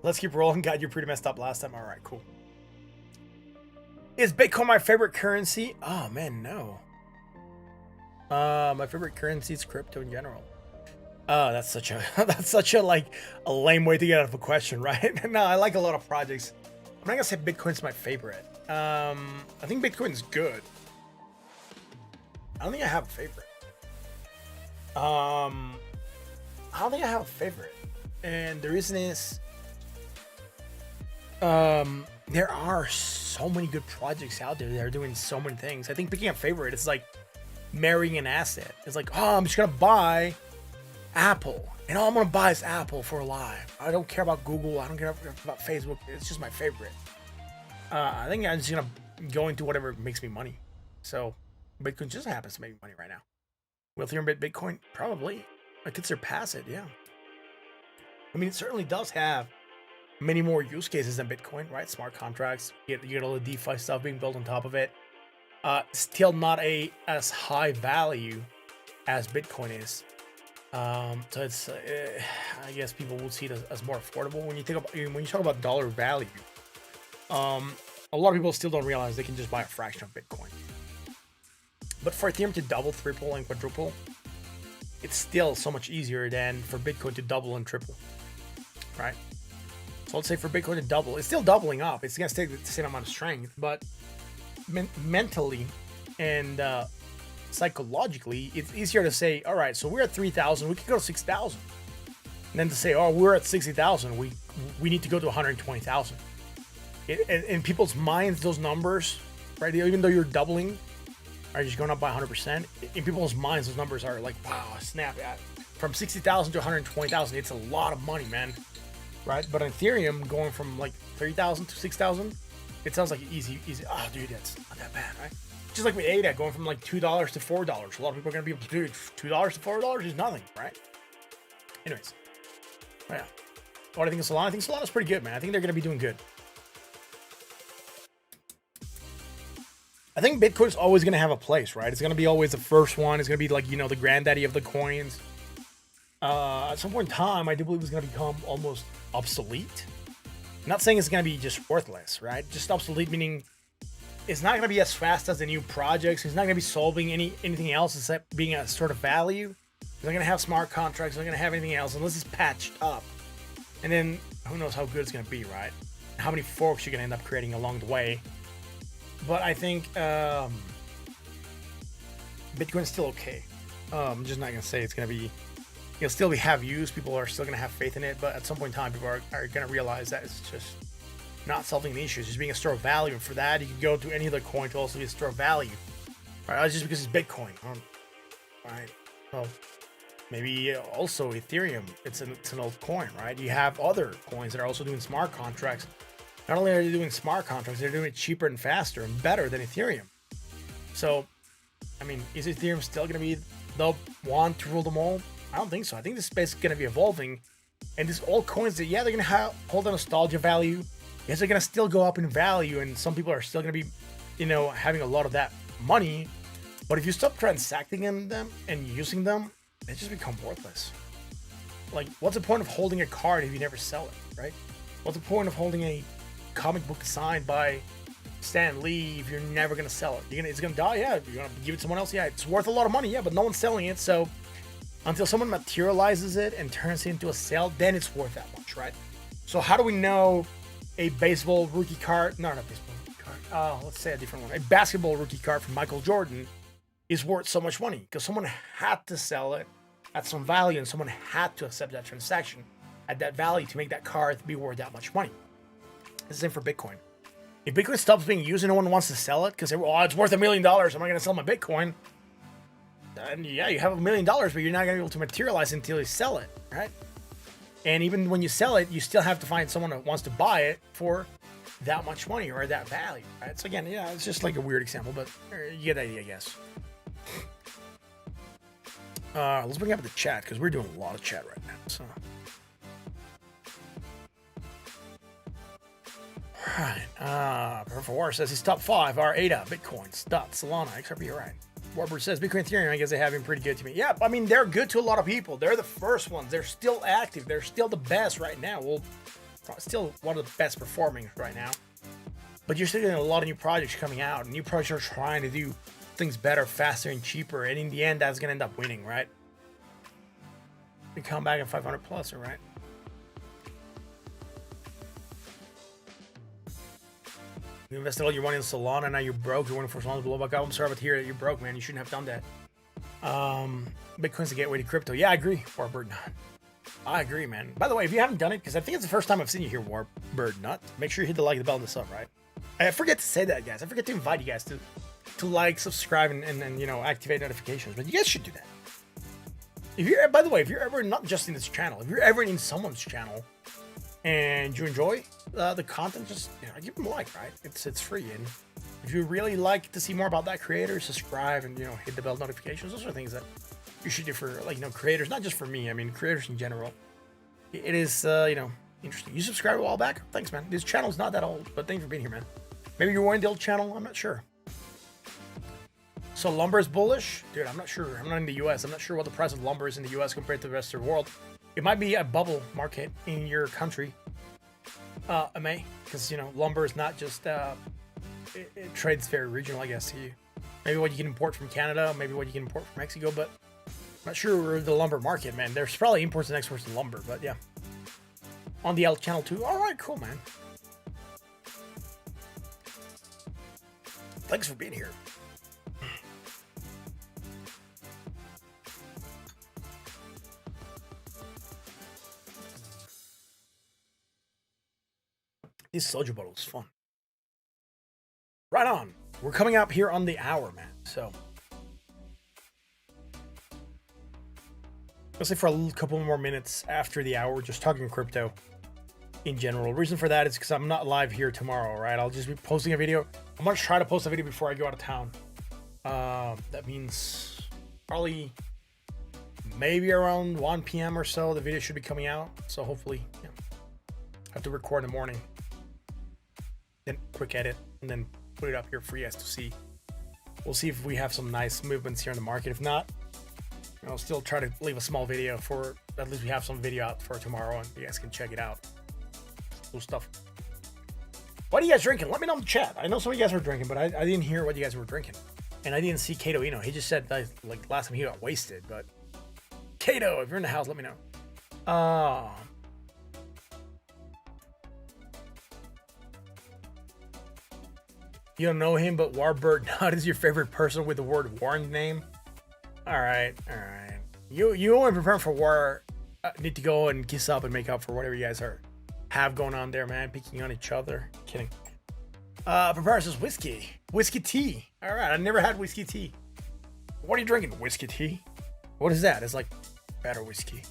Let's keep rolling. God, you're pretty messed up last time. All right, cool. Is Bitcoin my favorite currency? Oh, man, no. My favorite currency is crypto in general. That's such a like a lame way to get out of a question, right? No, I like a lot of projects. I'm not gonna say Bitcoin's my favorite. I think Bitcoin's good. I don't think I have a favorite. I don't think I have a favorite. And the reason is there are so many good projects out there that are doing so many things. I think picking a favorite is like marrying an asset. It's like, oh, I'm just gonna buy Apple, and all I'm gonna buy is Apple for life. I don't care about Google. I don't care about Facebook. It's just my favorite. I think I'm just gonna go into whatever makes me money. So Bitcoin just happens to make me money right now. Will Ethereum beat Bitcoin? Probably. I could surpass it. Yeah. I mean, it certainly does have many more use cases than Bitcoin, right? Smart contracts, you get all the DeFi stuff being built on top of it. Still not as high value as Bitcoin is. So it's, I guess people will see it as more affordable. When you talk about dollar value, a lot of people still don't realize they can just buy a fraction of Bitcoin. But for Ethereum to double, triple, and quadruple, it's still so much easier than for Bitcoin to double and triple, right? So let's say for Bitcoin to double, it's still doubling up. It's gonna stay the same amount of strength, but mentally and psychologically, it's easier to say, all right, so we're at 3,000, we can go to 6,000. And then to say, oh, we're at 60,000, we need to go to 120,000. In people's minds, those numbers, right? Even though you're doubling, are just going up by 100%. In people's minds, those numbers are like, wow, snap! From 60,000 to 120,000, it's a lot of money, man, right? But on Ethereum, going from like 3,000 to 6,000, it sounds like easy. Oh, dude, that's not that bad, right? Just like with ADA, going from like $2 to $4. A lot of people are gonna be able to do $2 to $4 is nothing, right? Anyways, yeah. What do I think of Solana? I think Solana's pretty good, man. I think they're gonna be doing good. I think Bitcoin's always going to have a place, right? It's going to be always the first one. It's going to be like, the granddaddy of the coins. At some point in time, I do believe it's going to become almost obsolete. I'm not saying it's going to be just worthless, right? Just obsolete, meaning it's not going to be as fast as the new projects. It's not going to be solving anything else except being a sort of value. It's not going to have smart contracts. It's not going to have anything else unless it's patched up. And then who knows how good it's going to be, right? How many forks you're going to end up creating along the way. But I think Bitcoin's still okay. I'm just not going to say it's going to be, it'll still have use. People are still going to have faith in it. But at some point in time, people are going to realize that it's just not solving the issues. It's being a store of value. And for that, you can go to any other coin to also be a store of value. Right? Just because it's Bitcoin. Right? Well, maybe also Ethereum. It's an old coin, right? You have other coins that are also doing smart contracts. Not only are they doing smart contracts, they're doing it cheaper and faster and better than Ethereum. So, I mean, is Ethereum still going to be the one to rule them all? I don't think so. I think this space is going to be evolving. And these old coins, they're going to hold a nostalgia value. Yes, they're going to still go up in value. And some people are still going to be, having a lot of that money. But if you stop transacting in them and using them, they just become worthless. Like, what's the point of holding a card if you never sell it, right? What's the point of holding a comic book signed by Stan Lee if you're never gonna sell it? It's gonna die, yeah. You're gonna give it to someone else, yeah. It's worth a lot of money, yeah, but no one's selling it. So until someone materializes it and turns it into a sale, then it's worth that much, right? So how do we know a baseball rookie card? No, not baseball rookie card. Let's say a different one. A basketball rookie card from Michael Jordan is worth so much money because someone had to sell it at some value and someone had to accept that transaction at that value to make that card be worth that much money. It's the same for Bitcoin. If Bitcoin stops being used and no one wants to sell it because it's worth $1 million, I'm not going to sell my Bitcoin. And yeah, you have $1 million, but you're not going to be able to materialize until you sell it, right? And even when you sell it, you still have to find someone that wants to buy it for that much money or that value, right? So again, yeah, it's just like a weird example, but you get the idea, I guess. Let's bring up the chat because we're doing a lot of chat right now. So. Alright, Professor War says he's top 5 are ADA, Bitcoin, Stat, Solana, XRP, right. Warburg says Bitcoin, Ethereum, I guess they have been pretty good to me. Yeah, I mean, they're good to a lot of people. They're the first ones. They're still active. They're still the best right now. Well, still one of the best performing right now. But you're still getting a lot of new projects coming out. New projects are trying to do things better, faster, and cheaper. And in the end, that's going to end up winning, right? We come back at 500 plus, all right? You invested all your money in Solana, now you're broke. You're waiting for Solana to blow back up. I'm sorry about to hear that you're broke, man. You shouldn't have done that. Bitcoin's the gateway to crypto. Yeah, I agree, Warbird Nut. I agree, man. By the way, if you haven't done it, because I think it's the first time I've seen you here, Warbird Nut, make sure you hit the like, the bell, and the sub, right? I forget to say that, guys. I forget to invite you guys to like, subscribe, and activate notifications. But you guys should do that. If you're, by the way, if you're ever not just in this channel, if you're ever in someone's channel and you enjoy the content, just give them a like, right? It's free, and if you really like to see more about that creator, subscribe and hit the bell notifications. Those are things that you should do for creators, not just for me. I mean creators in general. it is, interesting. You subscribed a while back? Thanks, man. This channel's not that old, but thanks for being here, man. Maybe you're wearing the old channel. I'm not sure. So lumber is bullish? Dude, I'm not sure. I'm not in the US. I'm not sure what the price of lumber is in the US compared to the rest of the world. It might be a bubble market in your country. It may, because, lumber is not just, it trades very regional, I guess. Maybe what you can import from Canada, maybe what you can import from Mexico, but I'm not sure the lumber market, man. There's probably imports and exports of lumber, but yeah. On the L channel too. All right, cool, man. Thanks for being here. This soju bottle is fun. Right on. We're coming up here on the hour, man. So let's say for a couple more minutes after the hour, just talking crypto in general. The reason for that is because I'm not live here tomorrow, right? I'll just be posting a video. I'm gonna try to post a video before I go out of town. That means probably maybe around 1 p.m. or so, the video should be coming out. So hopefully, I have to record in the morning, then quick edit, and then put it up here for you guys to see. We'll see if we have some nice movements here in the market. If not, I'll still try to leave a small video for, at least we have some video out for tomorrow and you guys can check it out. Cool stuff. What are you guys drinking? Let me know in the chat. I know some of you guys were drinking, but I didn't hear what you guys were drinking. And I didn't see Kato Eno. He just said that, like, last time he got wasted, but Kato, if you're in the house, let me know. You don't know him, but Warbird Nut is your favorite person with the word war in the name. All right. You only prepare for war. Need to go and kiss up and make up for whatever you guys have going on there, man. Picking on each other. Kidding. Prepare says whiskey tea. All right, I never had whiskey tea. What are you drinking? Whiskey tea? What is that? It's like better whiskey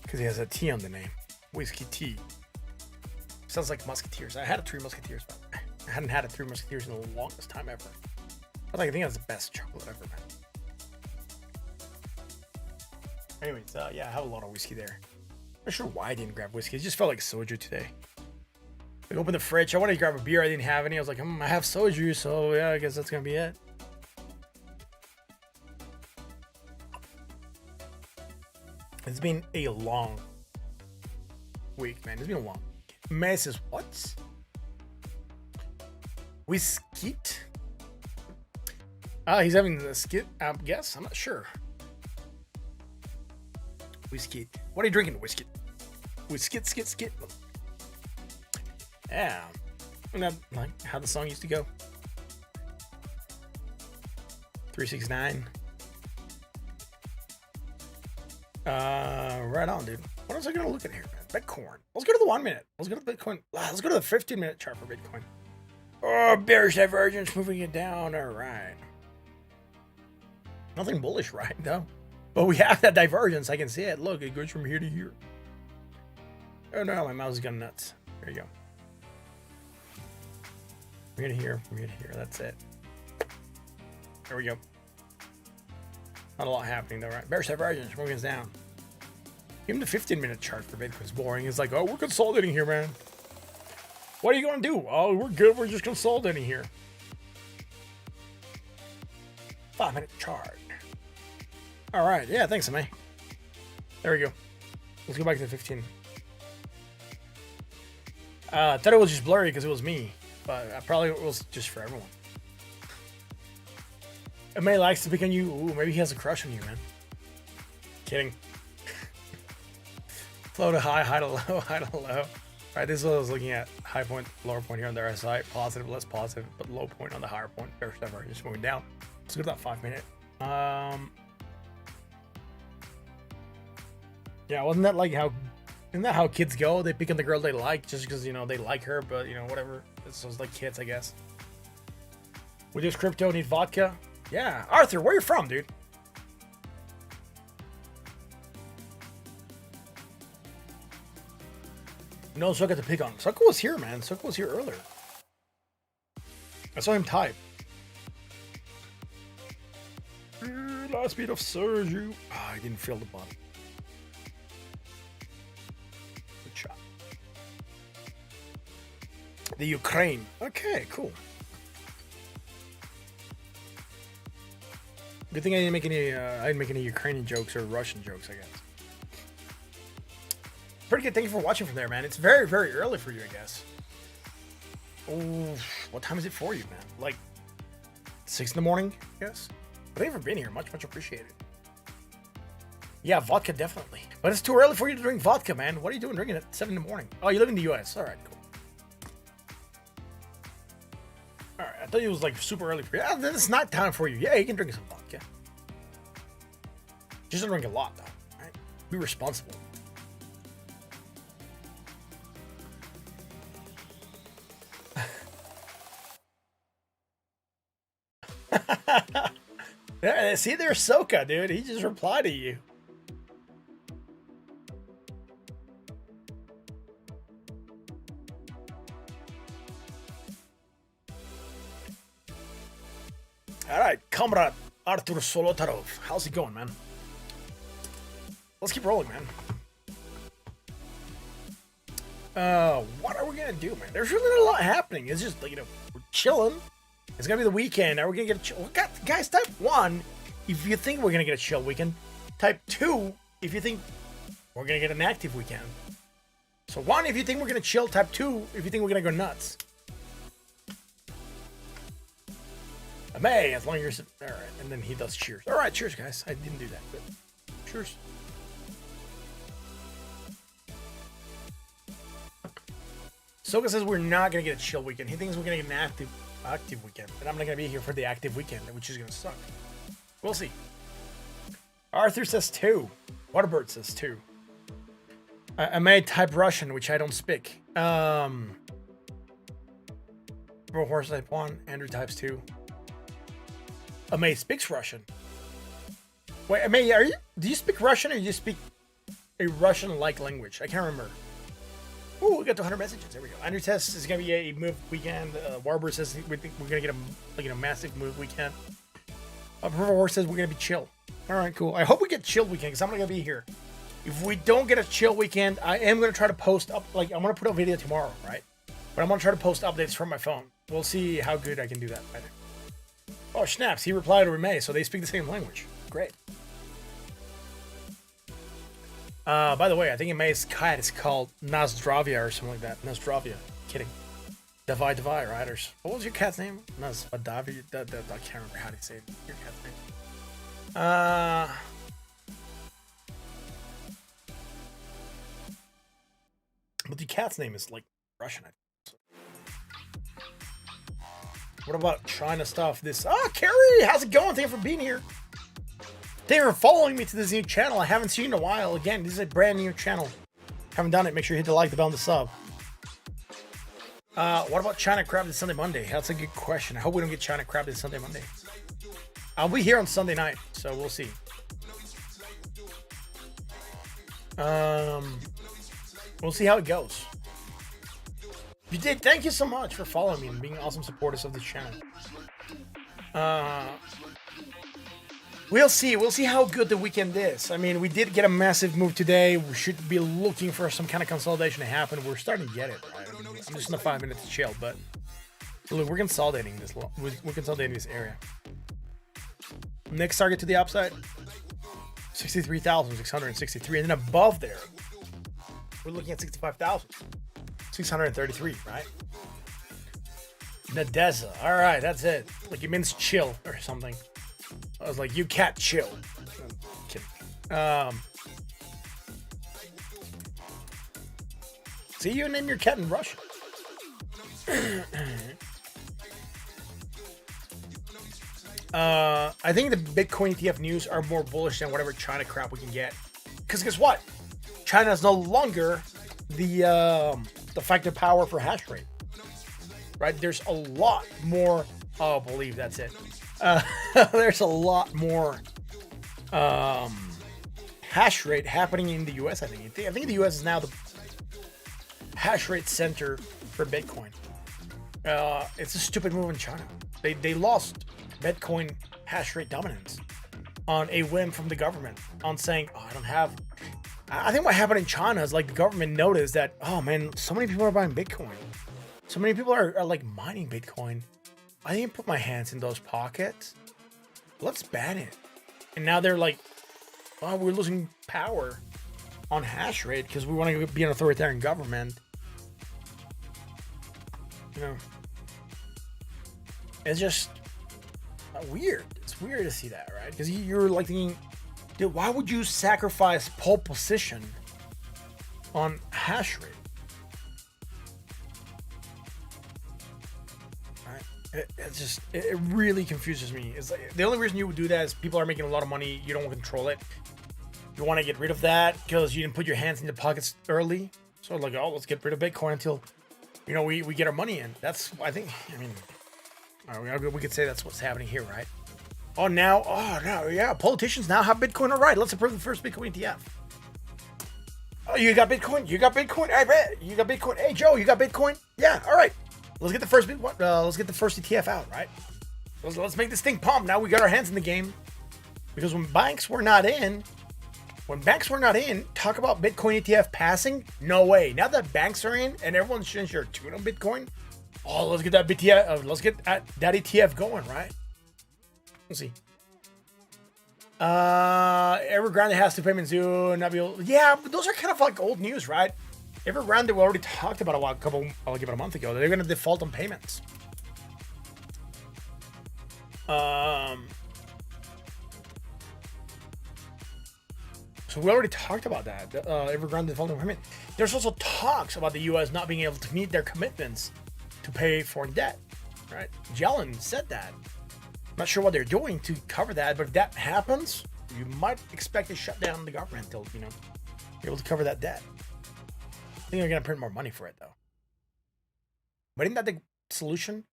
because he has a T on the name. Whiskey tea. Sounds like Musketeers. I had a Three Musketeers, but I hadn't had a Three Musketeers in the longest time ever. I think that's the best chocolate ever, man. Anyways, yeah, I have a lot of whiskey there. Not sure why I didn't grab whiskey. It just felt like soju today. I opened the fridge. I wanted to grab a beer. I didn't have any. I was like, I have soju, so yeah, I guess that's gonna be it. It's been a long week, man. It's been a long week. May says what? Whiskey? He's having the skit, I guess. I'm not sure. Whiskey. What are you drinking? Whiskey. Skit. Yeah. Isn't that like how the song used to go? 369. Right on, dude. What else are I gonna look at here, man? Bitcoin. Let's go to the 1 minute. Let's go to Bitcoin. Let's go to the 15-minute chart for Bitcoin. Oh, bearish divergence moving it down. All right. Nothing bullish, right? No. But we have that divergence. I can see it. Look, it goes from here to here. Oh no, my mouse is going nuts. There you go. From here to here, from here to here. That's it. There we go. Not a lot happening though, right? Bearish divergence moving us down. Even the 15-minute chart for Bitcoin is boring. It's like, oh, we're consolidating here, man. What are you going to do? Oh, we're good. We're just consolidating here. 5-minute chart. All right. Yeah, thanks, May. There we go. Let's go back to the 15. I thought it was just blurry because it was me, but probably it was just for everyone. May likes to pick on you. Ooh, maybe he has a crush on you, man. Kidding. Low to high, high to low, high to low. All right, this is what I was looking at. High point, lower point here on the RSI. Positive, less positive, but low point on the higher point. Bearish divergence moving down. Let's go to that 5-minute. Yeah, wasn't that like how? Isn't that how kids go? They pick on the girl they like just because they like her, but whatever. It's just like kids, I guess. We just crypto need vodka. Yeah, Arthur, where you from, dude? No Sucka to pick on. Sucka was here, man. Sucka was here earlier. I saw him type. Last beat of Sergio. I didn't feel the bottom. The Ukraine. Okay, cool. Good thing I didn't make any Ukrainian jokes or Russian jokes, I guess. Pretty good. Thank you for watching from there, man. It's very, very early for you, I guess. Oh, what time is it for you, man? Like 6 in the morning, I guess? But thank you for being here. Much, much appreciated. Yeah, vodka, definitely. But it's too early for you to drink vodka, man. What are you doing drinking at 7 in the morning? Oh, you live in the US. All right, cool. All right, I thought it was like super early for you. Then it's not time for you. Yeah, you can drink some vodka. Just don't drink a lot, though. Right? Be responsible. Yeah, see, there's Soka, dude. He just replied to you. All right, comrade Artur Solotarov. How's it going, man? Let's keep rolling, man. What are we gonna do, man? There's really not a lot happening. It's just, like, you know, we're chilling. It's gonna be the weekend. Are we gonna get a chill? Guys, type 1 if you think we're gonna get a chill weekend. Type 2 if you think we're gonna get an active weekend. So 1 if you think we're gonna chill. Type 2 if you think we're gonna go nuts. I may, as long as you're... All right, and then he does cheers. All right, cheers, guys. I didn't do that, but cheers. Soka says we're not gonna get a chill weekend. He thinks we're gonna get an active weekend, and I'm not gonna be here for the active weekend, which is gonna suck. We'll see. Arthur says 2. Waterbird says 2. I may type Russian, which I don't speak. Bro Horse type 1. Andrew types 2. May speaks Russian. Wait, May, do you speak Russian or do you speak a Russian-like language? I can't remember. Ooh, we got 200 messages. There we go. Andrew says it's gonna be a move weekend. Warburg says we think we're gonna get a massive move weekend. Purple Horse says we're gonna be chill. All right, cool. I hope we get chill weekend because I'm not gonna be here. If we don't get a chill weekend, I am gonna try to post up. Like, I'm gonna put a video tomorrow, right? But I'm gonna try to post updates from my phone. We'll see how good I can do that. Right? Oh, snaps. He replied to May, so they speak the same language. Great. By the way, I think May's cat is called Nazdravia or something like that. Nazdravia. Kidding. Davai, right? Or what was your cat's name? Nazdravia. I can't remember how to say it. Your cat's name. But the cat's name is like Russian, I think. What about China stuff? Carrie, how's it going? Thank you for being here. Thank you for following me to this new channel I haven't seen in a while. Again, this is a brand new channel. Haven't done it. Make sure you hit the like, the bell, and the sub. What about China Crab this Sunday, Monday? That's a good question. I hope we don't get China Crab this Sunday, Monday. I'll be here on Sunday night, so we'll see. We'll see how it goes. If you did, thank you so much for following me and being awesome supporters of this channel. We'll see. We'll see how good the weekend is. I mean, we did get a massive move today. We should be looking for some kind of consolidation to happen. We're starting to get it, right? I mean, I'm just in a 5 minutes chill, but look, we're consolidating this. We're consolidating this area. Next target to the upside, 63,663, and then above there, we're looking at 65,633, right? Nadeza. All right, that's it. Like, it means chill or something. I was like, you cat chill. I'm kidding. See, you name your cat in Russian. I think the Bitcoin ETF news are more bullish than whatever China crap we can get. Because guess what? China is no longer the factor power for hash rate. Right? There's a lot more. Oh, I believe that's it. There's a lot more hash rate happening in the US, I think. I think the US is now the hash rate center for Bitcoin. It's a stupid move in China. They lost Bitcoin hash rate dominance on a whim from the government on saying, oh, I don't have... I think what happened in China is like the government noticed that, oh man, so many people are buying Bitcoin. So So many people are like mining Bitcoin. I didn't put my hands in those pockets. Let's ban it. And now they're like, oh, we're losing power on hash rate because we want to be an authoritarian government. You know, it's just weird. It's weird to see that, right? Because you're like thinking, dude, why would you sacrifice pole position on hash rate? It really confuses me. It's like, the only reason you would do that is people are making a lot of money. You don't want to control it. You want to get rid of that because you didn't put your hands in the pockets early. So like, oh, let's get rid of Bitcoin until, you know, we get our money in. That's, I think, I mean, we could say that's what's happening here, right? Oh, now, yeah, politicians now have Bitcoin. All right, let's approve the first Bitcoin ETF. Oh, you got Bitcoin? You got Bitcoin? I bet you got Bitcoin. Hey, Joe, you got Bitcoin? Yeah, all right. Let's get the first ETF out, right? Let's make this thing pump. Now we got our hands in the game. Because when banks were not in, talk about Bitcoin ETF passing? No way. Now that banks are in and everyone's changed their tune on Bitcoin, oh, let's get that that ETF going, right? Let's see. Evergrande has to payment soon. Yeah, but those are kind of like old news, right? Evergrande we already talked about about a month ago. They're going to default on payments. So we already talked about that. Evergrande default on payment. There's also talks about the U.S. not being able to meet their commitments to pay foreign debt. Right? Yellen said that. Not sure what they're doing to cover that, but if that happens, you might expect to shut down the government until, you know, be able to cover that debt. I think they're going to print more money for it, though. But isn't that the solution?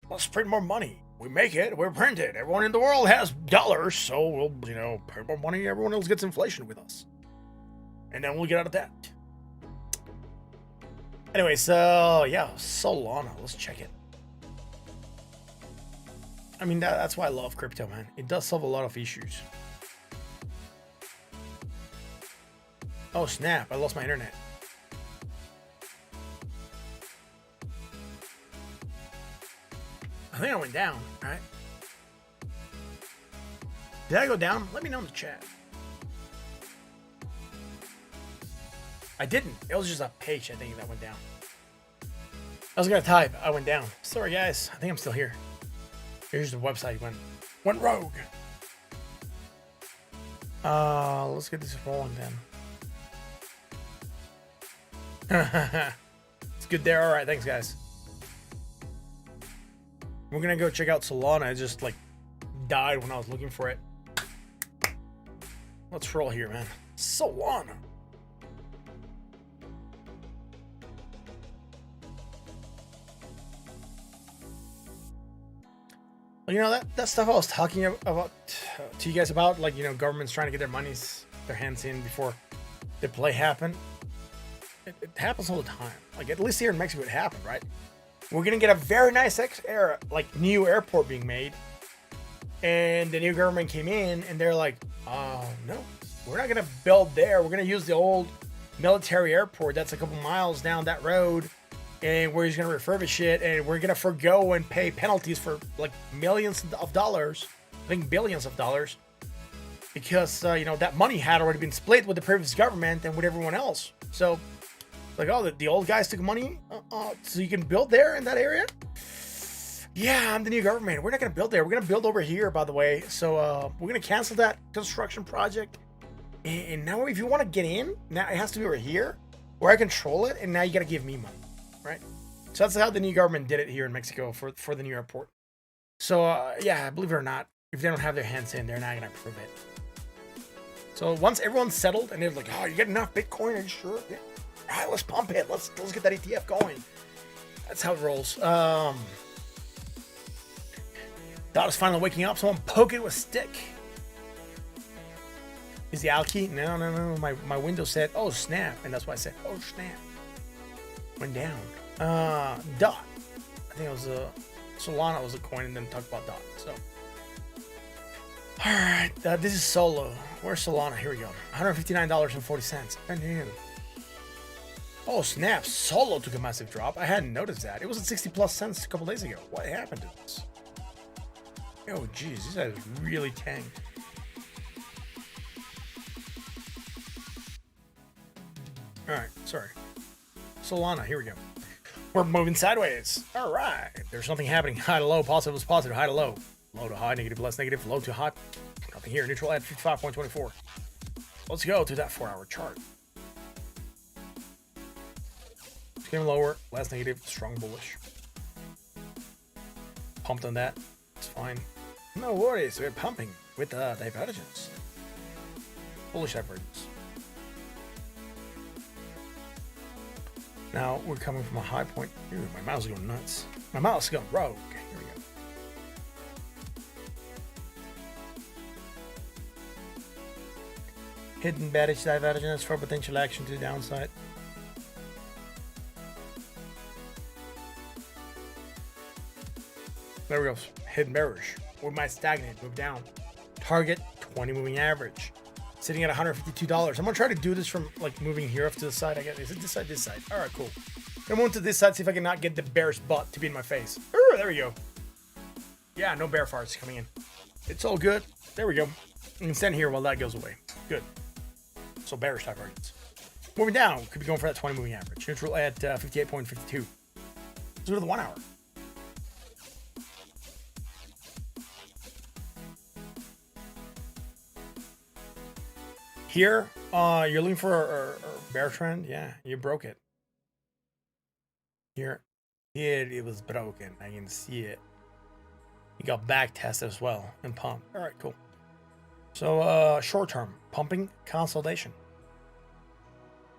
Let's print more money. We make it, we print it. Everyone in the world has dollars, so we'll, you know, print more money. Everyone else gets inflation with us. And then we'll get out of debt. Anyway, so, yeah, Solana. Let's check it. I mean, that's why I love crypto, man. It does solve a lot of issues. Oh, snap. I lost my internet. I think I went down, right? Did I go down? Let me know in the chat. I didn't. It was just a page, I think, that went down. I was going to type. I went down. Sorry, guys. I think I'm still here. Here's the website. Went rogue. Let's get this rolling then. It's good there. All right. Thanks, guys. We're going to go check out Solana. It just like died when I was looking for it. Let's roll here, man. Solana. You know, that stuff I was talking about to you guys about, like, you know, governments trying to get their hands in before the play happen. It happens all the time. Like, at least here in Mexico, it happened, right? We're gonna get a very nice new airport being made, and the new government came in and they're like, oh no, we're not gonna build there. We're gonna use the old military airport that's a couple miles down that road. And we're just going to refurbish it, and we're going to forgo and pay penalties for like millions of dollars, I think billions of dollars, because, you know, that money had already been split with the previous government and with everyone else. So, like, oh, the old guys took money so you can build there in that area? Yeah, I'm the new government. We're not going to build there. We're going to build over here, by the way. So, we're going to cancel that construction project. And now if you want to get in, now it has to be over here, where I control it, and now you got to give me money. Right, so that's how the new government did it here in Mexico for the new airport. So yeah, believe it or not, if they don't have their hands in, they're not gonna approve it. So once everyone's settled and they're like, oh, you get enough Bitcoin? Are you sure? Yeah. All right, let's pump it. Let's get that ETF going. That's how it rolls. Dot is finally waking up. Someone poke it with a stick. Is the Alki? No. My Windows said, oh snap, and that's why I said, oh snap. Went down. Dot. I think it was Solana was a coin, and then talked about Dot. So, all right. This is Solo. Where's Solana? Here we go. $159.40. Brand new. Oh snap, Solo took a massive drop. I hadn't noticed that. It was at 60 plus cents a couple days ago. What happened to this? Oh geez, this has really tanked. Alright, sorry. Solana, here we go. We're moving sideways. Alright. There's something happening. High to low, positive is positive, high to low. Low to high, negative less negative, low to high. Nothing here. Neutral at 55.24. Let's go to that 4-hour chart. It's getting lower, less negative, strong bullish. Pumped on that. It's fine. No worries, we're pumping with divergence. Bullish divergence. Now we're coming from a high point. Ooh, my mouse is going nuts. My mouse is going rogue. Here we go. Hidden bearish divergence for potential action to the downside. There we go. Hidden bearish. We might stagnate, move down. Target 20 moving average. Sitting at $152. I'm gonna try to do this from like moving here off to the side. I guess is it this side? This side. All right, cool. I'm going to this side. See if I can not get the bear's butt to be in my face. Ooh, there we go. Yeah, no bear farts coming in. It's all good. There we go. You can stand here while that goes away. Good. So bearish divergence. Moving down. Could be going for that 20 moving average. Neutral at 58.52. Let's go to the 1 hour. Here, you're looking for a bear trend. Yeah, you broke it. Here, it was broken. I can see it. You got back test as well and pump. All right, cool. So short term, pumping consolidation.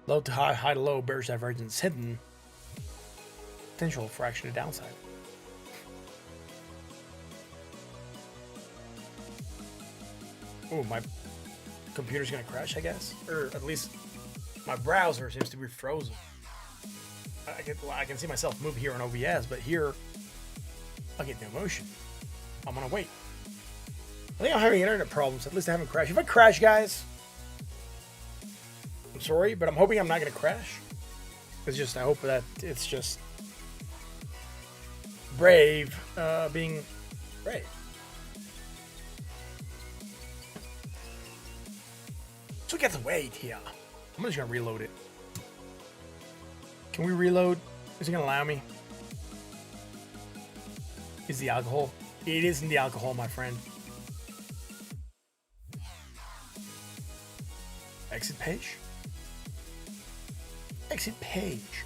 Low to high, high to low, bearish divergence hidden. Potential for action to downside. Oh, my computer's gonna crash, I guess, or at least my browser seems to be frozen. I can see myself move here on OBS, but here I get no motion. I'm gonna wait. I think I'm having internet problems. At least I haven't crashed. If I crash, guys, I'm sorry, but I'm hoping I'm not gonna crash. It's just I hope that it's just brave being brave. So we got to wait here. I'm just gonna reload it. Can we reload? Is it gonna allow me? Is the alcohol? It isn't the alcohol, my friend. Exit page? Exit page.